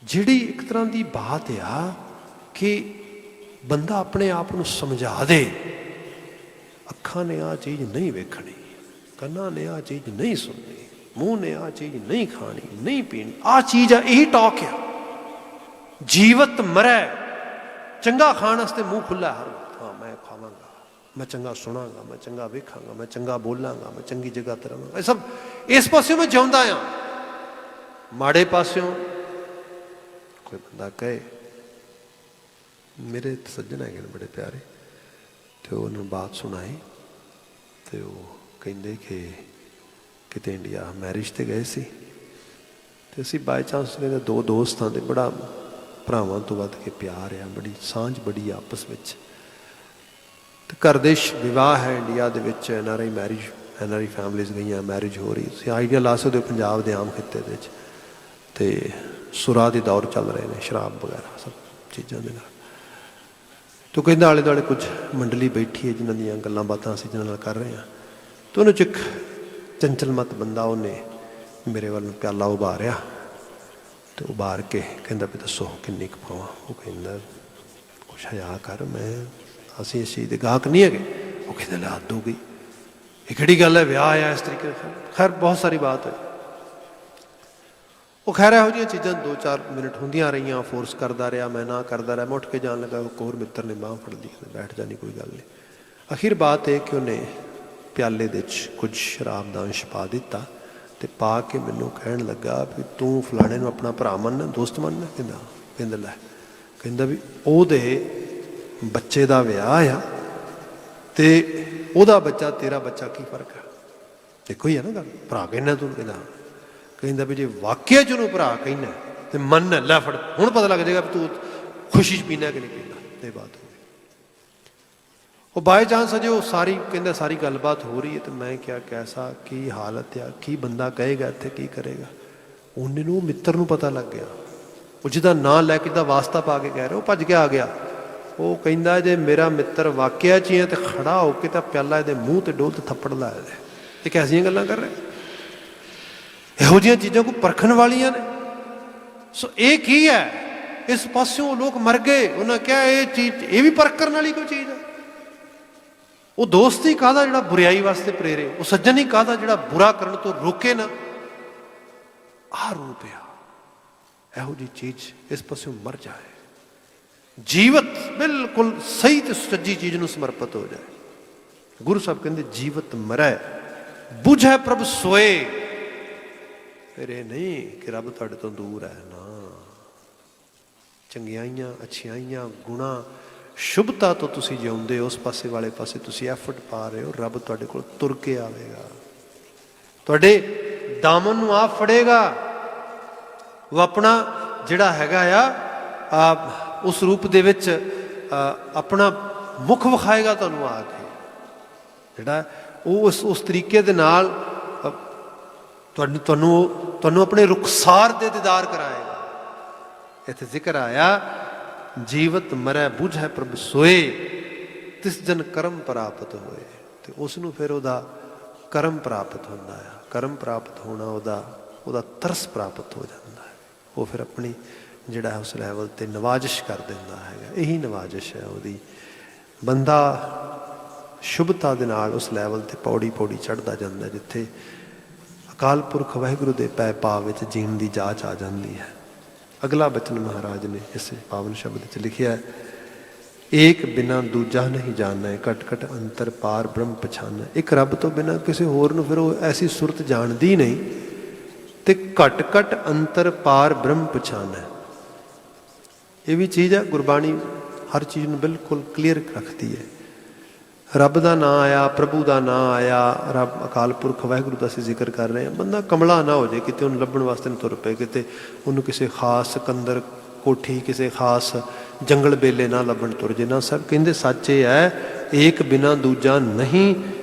जिहड़ी एक तरह की बात आ कि बंदा अपने आप को समझा दे, अखां ने आ चीज़ नहीं वेखनी, कन्ना ने आ चीज़ नहीं सुननी, मूँह ने आ चीज़ नहीं खानी नहीं पीनी, आ चीज़ है, यही टॉक है। जीवत मरै, चंगा खाण वास्ते मूँह खुला हर वक्त, हाँ मैं खावांगा, मैं चंगा सुनांगा, मैं चंगा वेखांगा, मैं चंगा बोलांगा, मैं चंगी जगह ते रहांगा, सब इस पासों मैं जिउंदा आ। माड़े पासों कोई बंदा कहे, मेरे सज्जन है बड़े प्यारे, तो उन्होंने बात सुनाई, तो कहते कि किते इंडिया मैरिज ते गए सी, तो असी बाय चांस कहते दो दोस्त हाँ, तो बड़ा भरावां तो वध के प्यार है, बड़ी सांझ बड़ी आपस में। तो घर दे विवाह है इंडिया दे विच, NRI मैरिज, NRI फैमिलीज गई, मैरिज हो रही। तुसीं आइडिया ला सकते हो पंजाब के आम खिते दे विच ते सुराह दे दौर चल रहे हैं, शराब वगैरह सब चीज़ों के नाल। तो कहता आले दुआले कुछ मंडली बैठी है जिन्हों दी गल्लां बातां असीं जिन्हां नाल कर रहे हैं। तो उन्होंने एक चंचल मत बंदा उन्हें मेरे वाल प्याला उबारिया, तो उबार के कहता भी दसो किन्नी क पावां। वो कहता कुछ हया कर, मैं असीं इस चीज़ के गाहक नहीं है। वो कहते लै हद हो गई, ये किहड़ी गल है, विआह आया इस तरीके। खैर बहुत सारी बात है। वो खैर यहो जी चीज़ां 2-4 मिनट होंदियां रही, फोर्स करता रहा, मैं ना करता रहा, मैं उठ के जान लगा, एक होर मित्र ने बांह फड़ ली, बैठ जानी कोई गल नहीं। आखिर बात है कि उन्हें प्याले दे कुछ शराब का अंश पा दिता, तो पा के मैनू कहन लगा भी तू फलाने नूं अपना भरा मनना, दोस्त मनना। कहंदा लै, कहंदा भी ओहदे बच्चे का विआह आ ते ओहदा बच्चा तेरा बच्चा की फर्क है, देखो ही है ना गल, भरा कहना तू। कहंदा कहंदा भी जे वाकई च उन्होंने भरा कहना तो मन लै फड़, हुण पता लग जाएगा भी तू खुशी च पीना कि नहीं पीना। ये बात हो गई। वो बाय चांस अजे वो सारी कहंदा सारी गलबात हो रही है, तो मैं क्या कैसा की हालत आ, की बंदा कहेगा इत्थे की करेगा। उन्हें नूं मित्र नूं पता लग गया, वो जिहदा नां लैके दा वास्ता पा के कह रहे, वो भज के आ गया। वो कहंदा जे मेरा मित्र वाकया च ही है तो खड़ा होके तो प्याला ये मूँह ते डोल ते थप्पड़ लाया दे। ये कैसियां गल्लां कर रहे, इहो जिहियां चीज़ां को परखण वालियां ने। सो ये की है, इस पासों लोग मर गए, उन्हें क्या ये चीज़ ये भी परख करने वाली कोई चीज़ है। वो दोस्त ही कहता जिहड़ा बुराई वास्ते प्रेरे, वो सज्जन ही कहता जिहड़ा बुरा करने तो रोके ना। आ रूप आ इहो जी चीज़ इस पासों मर जाए, जीवत बिल्कुल सही तो सच्ची चीज़ नूं समर्पित हो जाए। गुरु साहब कहते जीवत मरै बुझै प्रभ सोए, फिर ये नहीं कि रब तुहाडे तो दूर है ना। चंगियाइयां अच्छाइयां गुणा शुभता तो तुसी जिउंदे, उस पासे वाले पासे तुसी एफर्ट पा रहे हो, रब तुहाडे कोल तुर के आवेगा। ਤੁਹਾਡੇ ਦਾਮਨ ਨੂੰ ਆਪ ਫੜੇਗਾ। ਉਹ ਆਪਣਾ ਜਿਹੜਾ ਹੈਗਾ ਆ ਉਸ ਰੂਪ ਦੇ ਵਿੱਚ ਆਪਣਾ ਮੁਖ ਵਿਖਾਏਗਾ ਤੁਹਾਨੂੰ ਆ ਕੇ, ਜਿਹੜਾ ਉਹ ਉਸ ਤਰੀਕੇ ਦੇ ਨਾਲ ਤੁਹਾਨੂੰ ਆਪਣੇ ਰੁਖਸਾਰ ਦੇ ਦੀਦਾਰ ਕਰਾਏਗਾ। ਇੱਥੇ ਜ਼ਿਕਰ ਆਇਆ ਜੀਵਤ ਮਰੈ ਬੁਝੈ ਪ੍ਰਭ ਸੋਏ, ਤਿਸ ਜਨ ਕਰਮ ਪ੍ਰਾਪਤ ਹੋਏ। ਤੇ ਉਸ ਨੂੰ ਫਿਰ ਉਹਦਾ ਕਰਮ ਪ੍ਰਾਪਤ ਹੁੰਦਾ ਆ। ਕਰਮ ਪ੍ਰਾਪਤ ਹੋਣਾ ਉਹਦਾ ਤਰਸ ਪ੍ਰਾਪਤ ਹੋ ਜਾਂਦਾ ਹੈ। ਉਹ ਫਿਰ ਆਪਣੀ ਜਿਹੜਾ ਉਸ ਲੈਵਲ 'ਤੇ ਨਵਾਜ਼ਿਸ਼ ਕਰ ਦਿੰਦਾ ਹੈਗਾ। ਇਹੀ ਨਵਾਜ਼ਿਸ਼ ਹੈ ਉਹਦੀ। ਬੰਦਾ ਸ਼ੁਭਤਾ ਦੇ ਨਾਲ ਉਸ ਲੈਵਲ 'ਤੇ ਪੌੜੀ ਪੌੜੀ ਚੜ੍ਹਦਾ ਜਾਂਦਾ, ਜਿੱਥੇ ਅਕਾਲ ਪੁਰਖ ਵਾਹਿਗੁਰੂ ਦੇ ਪੈ ਭਾਵ ਵਿੱਚ ਜੀਣ ਦੀ ਜਾਚ ਆ ਜਾਂਦੀ ਹੈ। ਅਗਲਾ ਬਚਨ ਮਹਾਰਾਜ ਨੇ ਇਸ ਪਾਵਨ ਸ਼ਬਦ 'ਚ ਲਿਖਿਆ, ਏਕ ਬਿਨਾ ਦੂਜਾ ਨਹੀਂ ਜਾਣੈ, ਘਟ ਘਟ ਅੰਤਰ ਪਾਰ ਬ੍ਰਹਮ ਪਛਾਨੈ। ਇੱਕ ਰੱਬ ਤੋਂ ਬਿਨਾਂ ਕਿਸੇ ਹੋਰ ਨੂੰ ਫਿਰ ਉਹ ਐਸੀ ਸੁਰਤ ਜਾਣਦੀ ਨਹੀਂ। ਤੇ ਘਟ ਘਟ ਅੰਤਰ ਪਾਰ ਬ੍ਰਹਮ ਪਛਾਨੈ, ਇਹ ਵੀ ਚੀਜ਼ ਹੈ। ਗੁਰਬਾਣੀ ਹਰ ਚੀਜ਼ ਨੂੰ ਬਿਲਕੁਲ ਕਲੀਅਰ ਰੱਖਦੀ ਹੈ। ਰੱਬ ਦਾ ਨਾਂ ਆਇਆ, ਪ੍ਰਭੂ ਦਾ ਨਾਂ ਆਇਆ, ਰੱਬ ਅਕਾਲ ਪੁਰਖ ਵਾਹਿਗੁਰੂ ਦਾ ਅਸੀਂ ਜ਼ਿਕਰ ਕਰ ਰਹੇ ਹਾਂ। ਬੰਦਾ ਕਮਲਾ ਨਾ ਹੋ ਜਾਏ, ਕਿਤੇ ਉਹਨੂੰ ਲੱਭਣ ਵਾਸਤੇ ਨਾ ਤੁਰ ਪਏ, ਕਿਤੇ ਉਹਨੂੰ ਕਿਸੇ ਖਾਸ ਕੰਦਰ ਕੋਠੀ, ਕਿਸੇ ਖਾਸ ਜੰਗਲ ਬੇਲੇ ਨਾ ਲੱਭਣ ਤੁਰ ਜੇ ਨਾ। ਸਭ ਕਹਿੰਦੇ ਸੱਚ ਇਹ ਹੈ, ਏਕ ਬਿਨਾ ਦੂਜਾ ਨਹੀਂ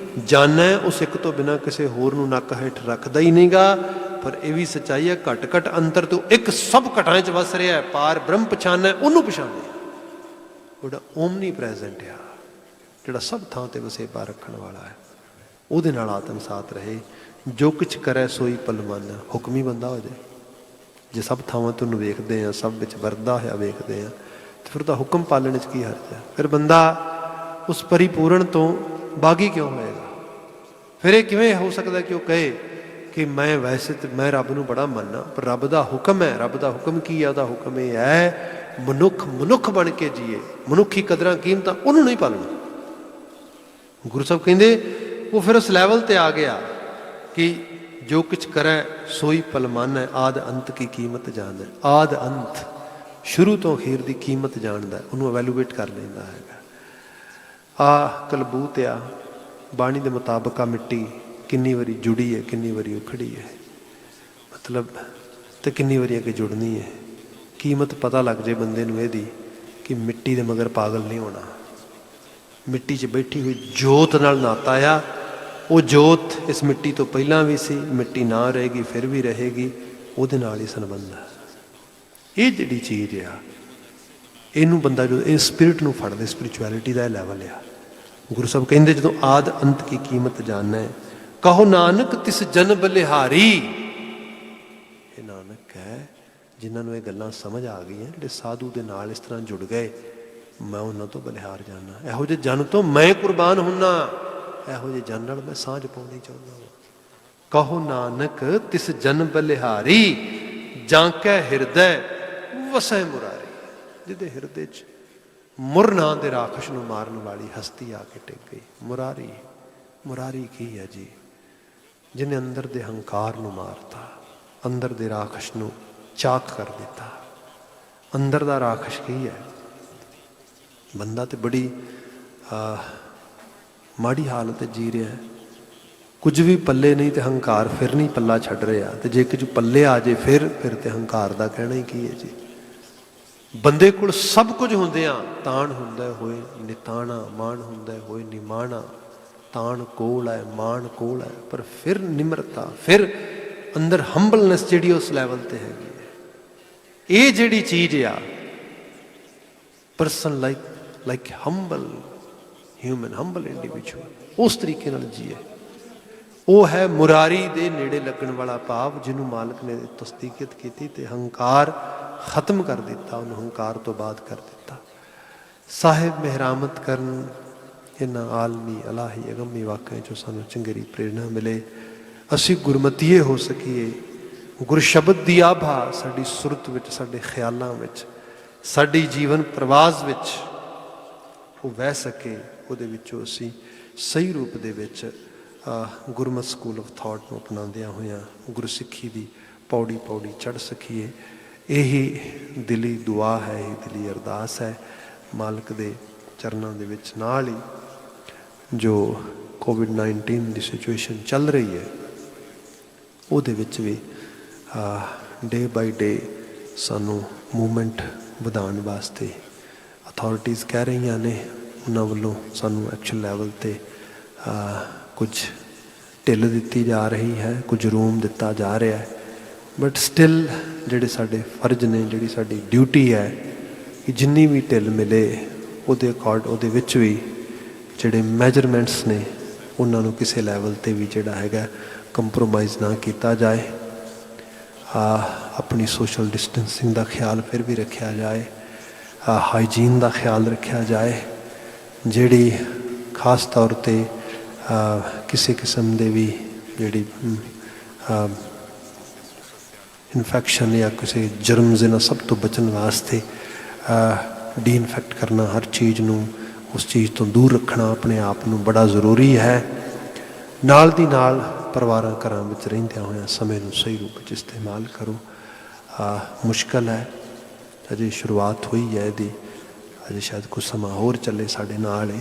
ਜਾਣੈ। ਉਸ ਇੱਕ ਤੋਂ ਬਿਨਾਂ ਕਿਸੇ ਹੋਰ ਨੂੰ ਨੱਕ ਹੇਠ ਰੱਖਦਾ ਹੀ ਨਹੀਂਗਾ। ਪਰ ਇਹ ਵੀ ਸੱਚਾਈ ਹੈ, ਘਟ ਘਟ ਅੰਤਰ ਤੋਂ ਇੱਕ ਸਭ ਘਟਾਂ 'ਚ ਵਸ ਰਿਹਾ, ਪਾਰ ਬ੍ਰਹਮ ਪਛਾਨੈ, ਉਹਨੂੰ ਪਛਾਣਿਆ। ਉਹਦਾ ਓਮਨੀ ਪ੍ਰੈਜ਼ੈਂਟ ਆ, ਜਿਹੜਾ ਸਭ ਥਾਂ 'ਤੇ ਵਸੇਬਾ ਰੱਖਣ ਵਾਲਾ ਹੈ। ਉਹਦੇ ਨਾਲ ਆਤਮਸਾਤ ਰਹੇ। ਜੋ ਕੁਛ ਕਰੈ ਸੋਈ ਪਲਮਨ, ਹੁਕਮੀ ਬੰਦਾ ਹੋ ਜਾਏ। ਜੇ ਸਭ ਥਾਵਾਂ ਤੋਂ ਉਹਨੂੰ ਵੇਖਦੇ ਹਾਂ, ਸਭ ਵਿੱਚ ਵਰਦਾ ਹੋਇਆ ਵੇਖਦੇ ਹਾਂ, ਤੇ ਫਿਰ ਉਹਦਾ ਹੁਕਮ ਪਾਲਣ 'ਚ ਕੀ ਹਰਜ ਹੈ? ਫਿਰ ਬੰਦਾ ਉਸ ਪਰਿਪੂਰਨ ਤੋਂ ਬਾਗੀ ਕਿਉਂ ਹੋਏਗਾ? ਫਿਰ ਇਹ ਕਿਵੇਂ ਹੋ ਸਕਦਾ ਕਿ ਉਹ ਕਹੇ ਕਿ ਮੈਂ ਵੈਸੇ ਤਾਂ ਮੈਂ ਰੱਬ ਨੂੰ ਬੜਾ ਮੰਨਣਾ, ਪਰ ਰੱਬ ਦਾ ਹੁਕਮ ਹੈ। ਰੱਬ ਦਾ ਹੁਕਮ ਕੀ ਹੈ? ਉਹਦਾ ਹੁਕਮ ਇਹ ਹੈ, ਮਨੁੱਖ ਬਣ ਕੇ ਜੀਏ, ਮਨੁੱਖੀ ਕਦਰਾਂ ਕੀਮਤਾਂ ਉਹਨੂੰ ਨਹੀਂ ਪਾਲਣਾ। ਗੁਰੂ ਸਾਹਿਬ ਕਹਿੰਦੇ ਉਹ ਫਿਰ ਉਸ ਲੈਵਲ 'ਤੇ ਆ ਗਿਆ ਕਿ ਜੋ ਕੁਛ ਕਰੈ ਸੋਈ ਪਲਮਨ ਹੈ, ਆਦ ਅੰਤ ਕੀ ਕੀਮਤ ਜਾਣਦਾ। ਆਦ ਅੰਤ, ਸ਼ੁਰੂ ਤੋਂ ਅਖੀਰ ਦੀ ਕੀਮਤ ਜਾਣਦਾ, ਉਹਨੂੰ ਅਵੈਲੂਏਟ ਕਰ ਲੈਂਦਾ ਹੈਗਾ। ਕਲਬੂਤ ਆ, ਬਾਣੀ ਦੇ ਮੁਤਾਬਕ ਆ ਮਿੱਟੀ ਕਿੰਨੀ ਵਾਰੀ ਜੁੜੀ ਹੈ, ਕਿੰਨੀ ਵਾਰੀ ਉਖੜੀ ਹੈ, ਮਤਲਬ ਤੇ ਕਿੰਨੀ ਵਾਰੀ ਅੱਗੇ ਜੁੜਨੀ ਹੈ। ਕੀਮਤ ਪਤਾ ਲੱਗ ਜੇ ਬੰਦੇ ਨੂੰ ਇਹਦੀ ਕਿ ਮਿੱਟੀ ਦੇ ਮਗਰ ਪਾਗਲ ਨਹੀਂ ਹੋਣਾ। ਮਿੱਟੀ 'ਚ ਬੈਠੀ ਹੋਈ ਜੋਤ ਨਾਲ ਨਾਤਾ ਆ। ਉਹ ਜੋਤ ਇਸ ਮਿੱਟੀ ਤੋਂ ਪਹਿਲਾਂ ਵੀ ਸੀ, ਮਿੱਟੀ ਨਾ ਰਹੇਗੀ ਫਿਰ ਵੀ ਰਹੇਗੀ, ਉਹਦੇ ਨਾਲ ਹੀ ਸੰਬੰਧ ਹੈ। ਇਹ ਜਿਹੜੀ ਚੀਜ਼ ਆ, ਇਹਨੂੰ ਬੰਦਾ ਜਦੋਂ ਇਹ ਸਪਿਰਿਟ ਨੂੰ ਫੜਦੇ, ਸਪਿਰਿਚੁਅਲਿਟੀ ਦਾ ਇਹ ਲੈਵਲ ਆ। ਗੁਰੂ ਸਾਹਿਬ ਕਹਿੰਦੇ ਜਦੋਂ ਆਦ ਅੰਤ ਕੀ ਕੀਮਤ ਜਾਣੈ, ਕਹੋ ਨਾਨਕ ਤਿਸ ਜਨ ਬਲਿਹਾਰੀ। ਇਹ ਨਾਨਕ ਹੈ ਜਿਨ੍ਹਾਂ ਨੂੰ ਇਹ ਗੱਲਾਂ ਸਮਝ ਆ ਗਈਆਂ, ਜਿਹੜੇ ਸਾਧੂ ਦੇ ਨਾਲ ਇਸ ਤਰ੍ਹਾਂ ਜੁੜ ਗਏ, ਮੈਂ ਉਹਨਾਂ ਤੋਂ ਬਲਿਹਾਰ ਜਾਣਾ। ਇਹੋ ਜਿਹੇ ਜਨ ਤੋਂ ਮੈਂ ਕੁਰਬਾਨ ਹੁੰਨਾ, ਇਹੋ ਜਿਹੇ ਜਨ ਨਾਲ ਮੈਂ ਸਾਂਝ ਪਾਉਣੀ ਚਾਹੁੰਦਾ ਹਾਂ। ਕਹੋ ਨਾਨਕ ਤਿਸ ਜਨ ਬਲਿਹਾਰੀ, ਜਾਂ ਕੈ ਹਿਰਦੈ ਵਸੈ ਮੁਰਾਰੀ। ਜਿਹਦੇ ਹਿਰਦੇ 'ਚ ਮੁਰ ਨਾਂ ਦੇ ਰਾਖਸ਼ ਨੂੰ ਮਾਰਨ ਵਾਲੀ ਹਸਤੀ ਆ ਕੇ ਟਿਕ ਗਈ। ਮੁਰਾਰੀ, ਮੁਰਾਰੀ ਕੀ ਹੈ ਜੀ? ਜਿਹਨੇ ਅੰਦਰ ਦੇ ਹੰਕਾਰ ਨੂੰ ਮਾਰਤਾ, ਅੰਦਰ ਦੇ ਰਾਖਸ਼ ਨੂੰ ਚਾਕ ਕਰ ਦਿੱਤਾ। ਅੰਦਰ ਦਾ ਰਾਖਸ਼ ਕੀ ਹੈ? ਬੰਦਾ ਤੇ ਬੜੀ ਮਾੜੀ ਹਾਲਤ ਜੀ ਰਿਹਾ, ਕੁਝ ਵੀ ਪੱਲੇ ਨਹੀਂ ਤੇ ਹੰਕਾਰ ਫਿਰ ਨਹੀਂ ਪੱਲਾ ਛੱਡ ਰਿਹਾ। ਤੇ ਜੇ ਕੁਝ ਪੱਲੇ ਆ ਜੇ ਫਿਰ ਤੇ ਹੰਕਾਰ ਦਾ ਕਹਿਣਾ ਹੀ ਕੀ ਹੈ ਜੀ? ਬੰਦੇ ਕੋਲ ਸਭ ਕੁਝ ਹੁੰਦਿਆਂ ਤਾਣ ਹੁੰਦਾ ਹੋਏ ਨਿਤਾਣਾ, ਮਾਣ ਹੁੰਦਾ ਹੋਏ ਨਿਮਾਣਾ। ਤਾਣ ਕੋਲ ਹੈ, ਮਾਣ ਕੋਲ ਹੈ, ਪਰ ਫਿਰ ਨਿਮਰਤਾ, ਫਿਰ ਅੰਦਰ ਹੰਬਲਨੈਸ ਜਿਹੜੀ ਉਸ ਲੈਵਲ 'ਤੇ ਹੈਗੀ ਹੈ। ਇਹ ਜਿਹੜੀ ਚੀਜ਼ ਆ, person like humble human, humble individual, ਉਸ ਤਰੀਕੇ ਨਾਲ ਜੀਏ। ਉਹ ਹੈ ਮੁਰਾਰੀ ਦੇ ਨੇੜੇ ਲੱਗਣ ਵਾਲਾ ਭਾਵ, ਜਿਹਨੂੰ ਮਾਲਕ ਨੇ ਤਸਦੀਕਤ ਕੀਤੀ ਤੇ ਹੰਕਾਰ ਖਤਮ ਕਰ ਦਿੱਤਾ, ਉਹਨੂੰ ਹੰਕਾਰ ਤੋਂ ਬਾਅਦ ਕਰ ਦਿੱਤਾ। ਸਾਹਿਬ ਮਿਹਰਾਮਤ ਕਰਨ ਇਹਨਾਂ ਆਲਮੀ ਅਲਾਹੀ ਅਗੰਮੀ ਵਾਕਿਆਂ 'ਚੋਂ ਸਾਨੂੰ ਚੰਗੇਰੀ ਪ੍ਰੇਰਨਾ ਮਿਲੇ, ਅਸੀਂ ਗੁਰਮਤੀਏ ਹੋ ਸਕੀਏ। ਗੁਰਸ਼ਬਦ ਦੀ ਆਭਾ ਸਾਡੀ ਸੁਰਤ ਵਿੱਚ, ਸਾਡੇ ਖਿਆਲਾਂ ਵਿੱਚ, ਸਾਡੀ ਜੀਵਨ ਪ੍ਰਵਾਸ ਵਿੱਚ ਉਹ ਵਹਿ ਸਕੇ। ਉਹਦੇ ਵਿੱਚੋਂ ਅਸੀਂ ਸਹੀ ਰੂਪ ਦੇ ਵਿੱਚ ਗੁਰਮਤਿ ਸਕੂਲ ਆਫ ਥਾਟ ਨੂੰ ਅਪਣਾਉਂਦਿਆਂ ਹੋਇਆਂ ਗੁਰਸਿੱਖੀ ਦੀ ਪੌੜੀ ਪੌੜੀ ਚੜ੍ਹ ਸਕੀਏ। ਇਹੀ ਦਿਲੀ ਦੁਆ ਹੈ, ਇਹ ਦਿਲੀ ਅਰਦਾਸ ਹੈ ਮਾਲਕ ਦੇ ਚਰਨਾਂ ਦੇ ਵਿੱਚ। ਨਾਲ ਹੀ ਜੋ ਕੋਵਿਡ-19 ਦੀ ਸਿਚੁਏਸ਼ਨ ਚੱਲ ਰਹੀ ਹੈ, ਉਹਦੇ ਵਿੱਚ ਵੀ ਡੇ ਬਾਈ ਡੇ ਸਾਨੂੰ ਮੂਵਮੈਂਟ ਵਧਾਉਣ ਵਾਸਤੇ ਅਥਾਰਟੀਜ਼ ਕਹਿ ਰਹੀਆਂ ਨੇ, ਉਹਨਾਂ ਵੱਲੋਂ ਸਾਨੂੰ ਐਕਸ਼ਨ ਲੈਵਲ 'ਤੇ ਕੁਝ ਢਿੱਲ ਦਿੱਤੀ ਜਾ ਰਹੀ ਹੈ, ਕੁਝ ਰੂਮ ਦਿੱਤਾ ਜਾ ਰਿਹਾ ਹੈ। ਬਟ ਸਟਿਲ ਜਿਹੜੇ ਸਾਡੇ ਫਰਜ਼ ਨੇ, ਜਿਹੜੀ ਸਾਡੀ ਡਿਊਟੀ ਹੈ ਕਿ ਜਿੰਨੀ ਵੀ ਢਿੱਲ ਮਿਲੇ ਉਹਦੇ ਵਿੱਚ ਵੀ ਜਿਹੜੇ ਮੈਜਰਮੈਂਟਸ ਨੇ ਉਹਨਾਂ ਨੂੰ ਕਿਸੇ ਲੈਵਲ 'ਤੇ ਵੀ ਜਿਹੜਾ ਹੈਗਾ ਕੰਪਰੋਮਾਈਜ਼ ਨਾ ਕੀਤਾ ਜਾਏ। ਆਪਣੀ ਸੋਸ਼ਲ ਡਿਸਟੈਂਸਿੰਗ ਦਾ ਖਿਆਲ ਫਿਰ ਵੀ ਰੱਖਿਆ ਜਾਏ, ਹਾਈਜੀਨ ਦਾ ਖਿਆਲ ਰੱਖਿਆ ਜਾਏ। ਜਿਹੜੀ ਖਾਸ ਤੌਰ 'ਤੇ ਕਿਸੇ ਕਿਸਮ ਦੇ ਵੀ ਜਿਹੜੀ ਇਨਫੈਕਸ਼ਨ ਜਾਂ ਕਿਸੇ ਜਰਮਜ਼ ਇਹਨਾਂ ਸਭ ਤੋਂ ਬਚਣ ਵਾਸਤੇ ਡੀਇਨਫੈਕਟ ਕਰਨਾ, ਹਰ ਚੀਜ਼ ਨੂੰ ਉਸ ਚੀਜ਼ ਤੋਂ ਦੂਰ ਰੱਖਣਾ ਆਪਣੇ ਆਪ ਨੂੰ ਬੜਾ ਜ਼ਰੂਰੀ ਹੈ। ਨਾਲ ਦੀ ਨਾਲ ਪਰਿਵਾਰਾਂ ਘਰਾਂ ਵਿੱਚ ਰਹਿੰਦਿਆਂ ਹੋਇਆਂ ਸਮੇਂ ਨੂੰ ਸਹੀ ਰੂਪ ਵਿੱਚ ਇਸਤੇਮਾਲ ਕਰੋ। ਮੁਸ਼ਕਲ ਹੈ, ਅਜੇ ਸ਼ੁਰੂਆਤ ਹੋਈ ਹੈ ਇਹਦੀ, ਅਜੇ ਸ਼ਾਇਦ ਕੁਝ ਸਮਾਂ ਹੋਰ ਚੱਲੇ ਸਾਡੇ ਨਾਲ ਇਹ,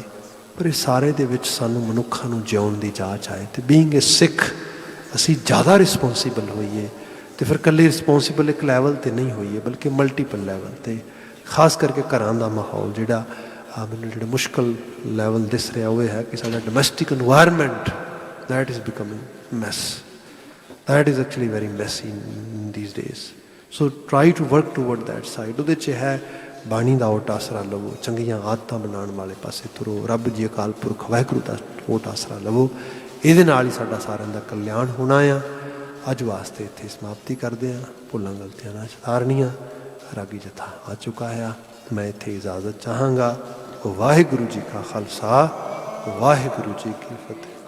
ਪਰ ਇਹ ਸਾਰੇ ਦੇ ਵਿੱਚ ਸਾਨੂੰ ਮਨੁੱਖਾਂ ਨੂੰ ਜਿਉਣ ਦੀ ਜਾਚ ਆਏ। ਅਤੇ ਬੀਇੰਗ ਏ ਸਿੱਖ ਅਸੀਂ ਜ਼ਿਆਦਾ ਰਿਸਪੋਂਸੀਬਲ ਹੋਈਏ, ਅਤੇ ਫਿਰ ਇਕੱਲੇ ਰਿਸਪੋਂਸੀਬਲ ਇੱਕ ਲੈਵਲ 'ਤੇ ਨਹੀਂ ਹੋਈਏ ਬਲਕਿ ਮਲਟੀਪਲ ਲੈਵਲ 'ਤੇ। ਖਾਸ ਕਰਕੇ ਘਰਾਂ ਦਾ ਮਾਹੌਲ ਜਿਹੜਾ ਮੈਨੂੰ ਜਿਹੜਾ ਮੁਸ਼ਕਲ ਲੈਵਲ ਦਿਸ ਰਿਹਾ ਉਹ ਇਹ ਹੈ ਕਿ ਸਾਡਾ domestic environment that is becoming mess. That is actually very messy in these days. So try to work toward that side. ਉਹਦੇ 'ਚ ਹੈ ਬਾਣੀ ਦਾ ਓਟ ਆਸਰਾ ਲਵੋ, ਚੰਗੀਆਂ ਆਦਤਾਂ ਬਣਾਉਣ ਵਾਲੇ ਪਾਸੇ ਤੁਰੋ, ਰੱਬ ਜੀ ਅਕਾਲ ਪੁਰਖ ਵਾਹਿਗੁਰੂ ਦਾ ਓਟ ਆਸਰਾ ਲਵੋ। ਇਹਦੇ ਨਾਲ ਹੀ ਸਾਡਾ ਸਾਰਿਆਂ ਦਾ ਕਲਿਆਣ ਹੋਣਾ ਆ। ਅੱਜ ਵਾਸਤੇ ਇੱਥੇ ਸਮਾਪਤੀ ਕਰਦੇ ਹਾਂ। ਭੁੱਲਾਂ ਗਲਤੀਆਂ ਨਾਲ ਸੁਧਾਰਨੀਆਂ। ਰਾਗੀ ਜਥਾ ਆ ਚੁੱਕਾ ਹੈ। ਮੈਂ ਇੱਥੇ ਇਜਾਜ਼ਤ ਚਾਹਾਂਗਾ। ਵਾਹਿਗੁਰੂ ਜੀ ਕਾ ਖਾਲਸਾ, ਵਾਹਿਗੁਰੂ ਜੀ ਕੀ ਫਤਿਹ।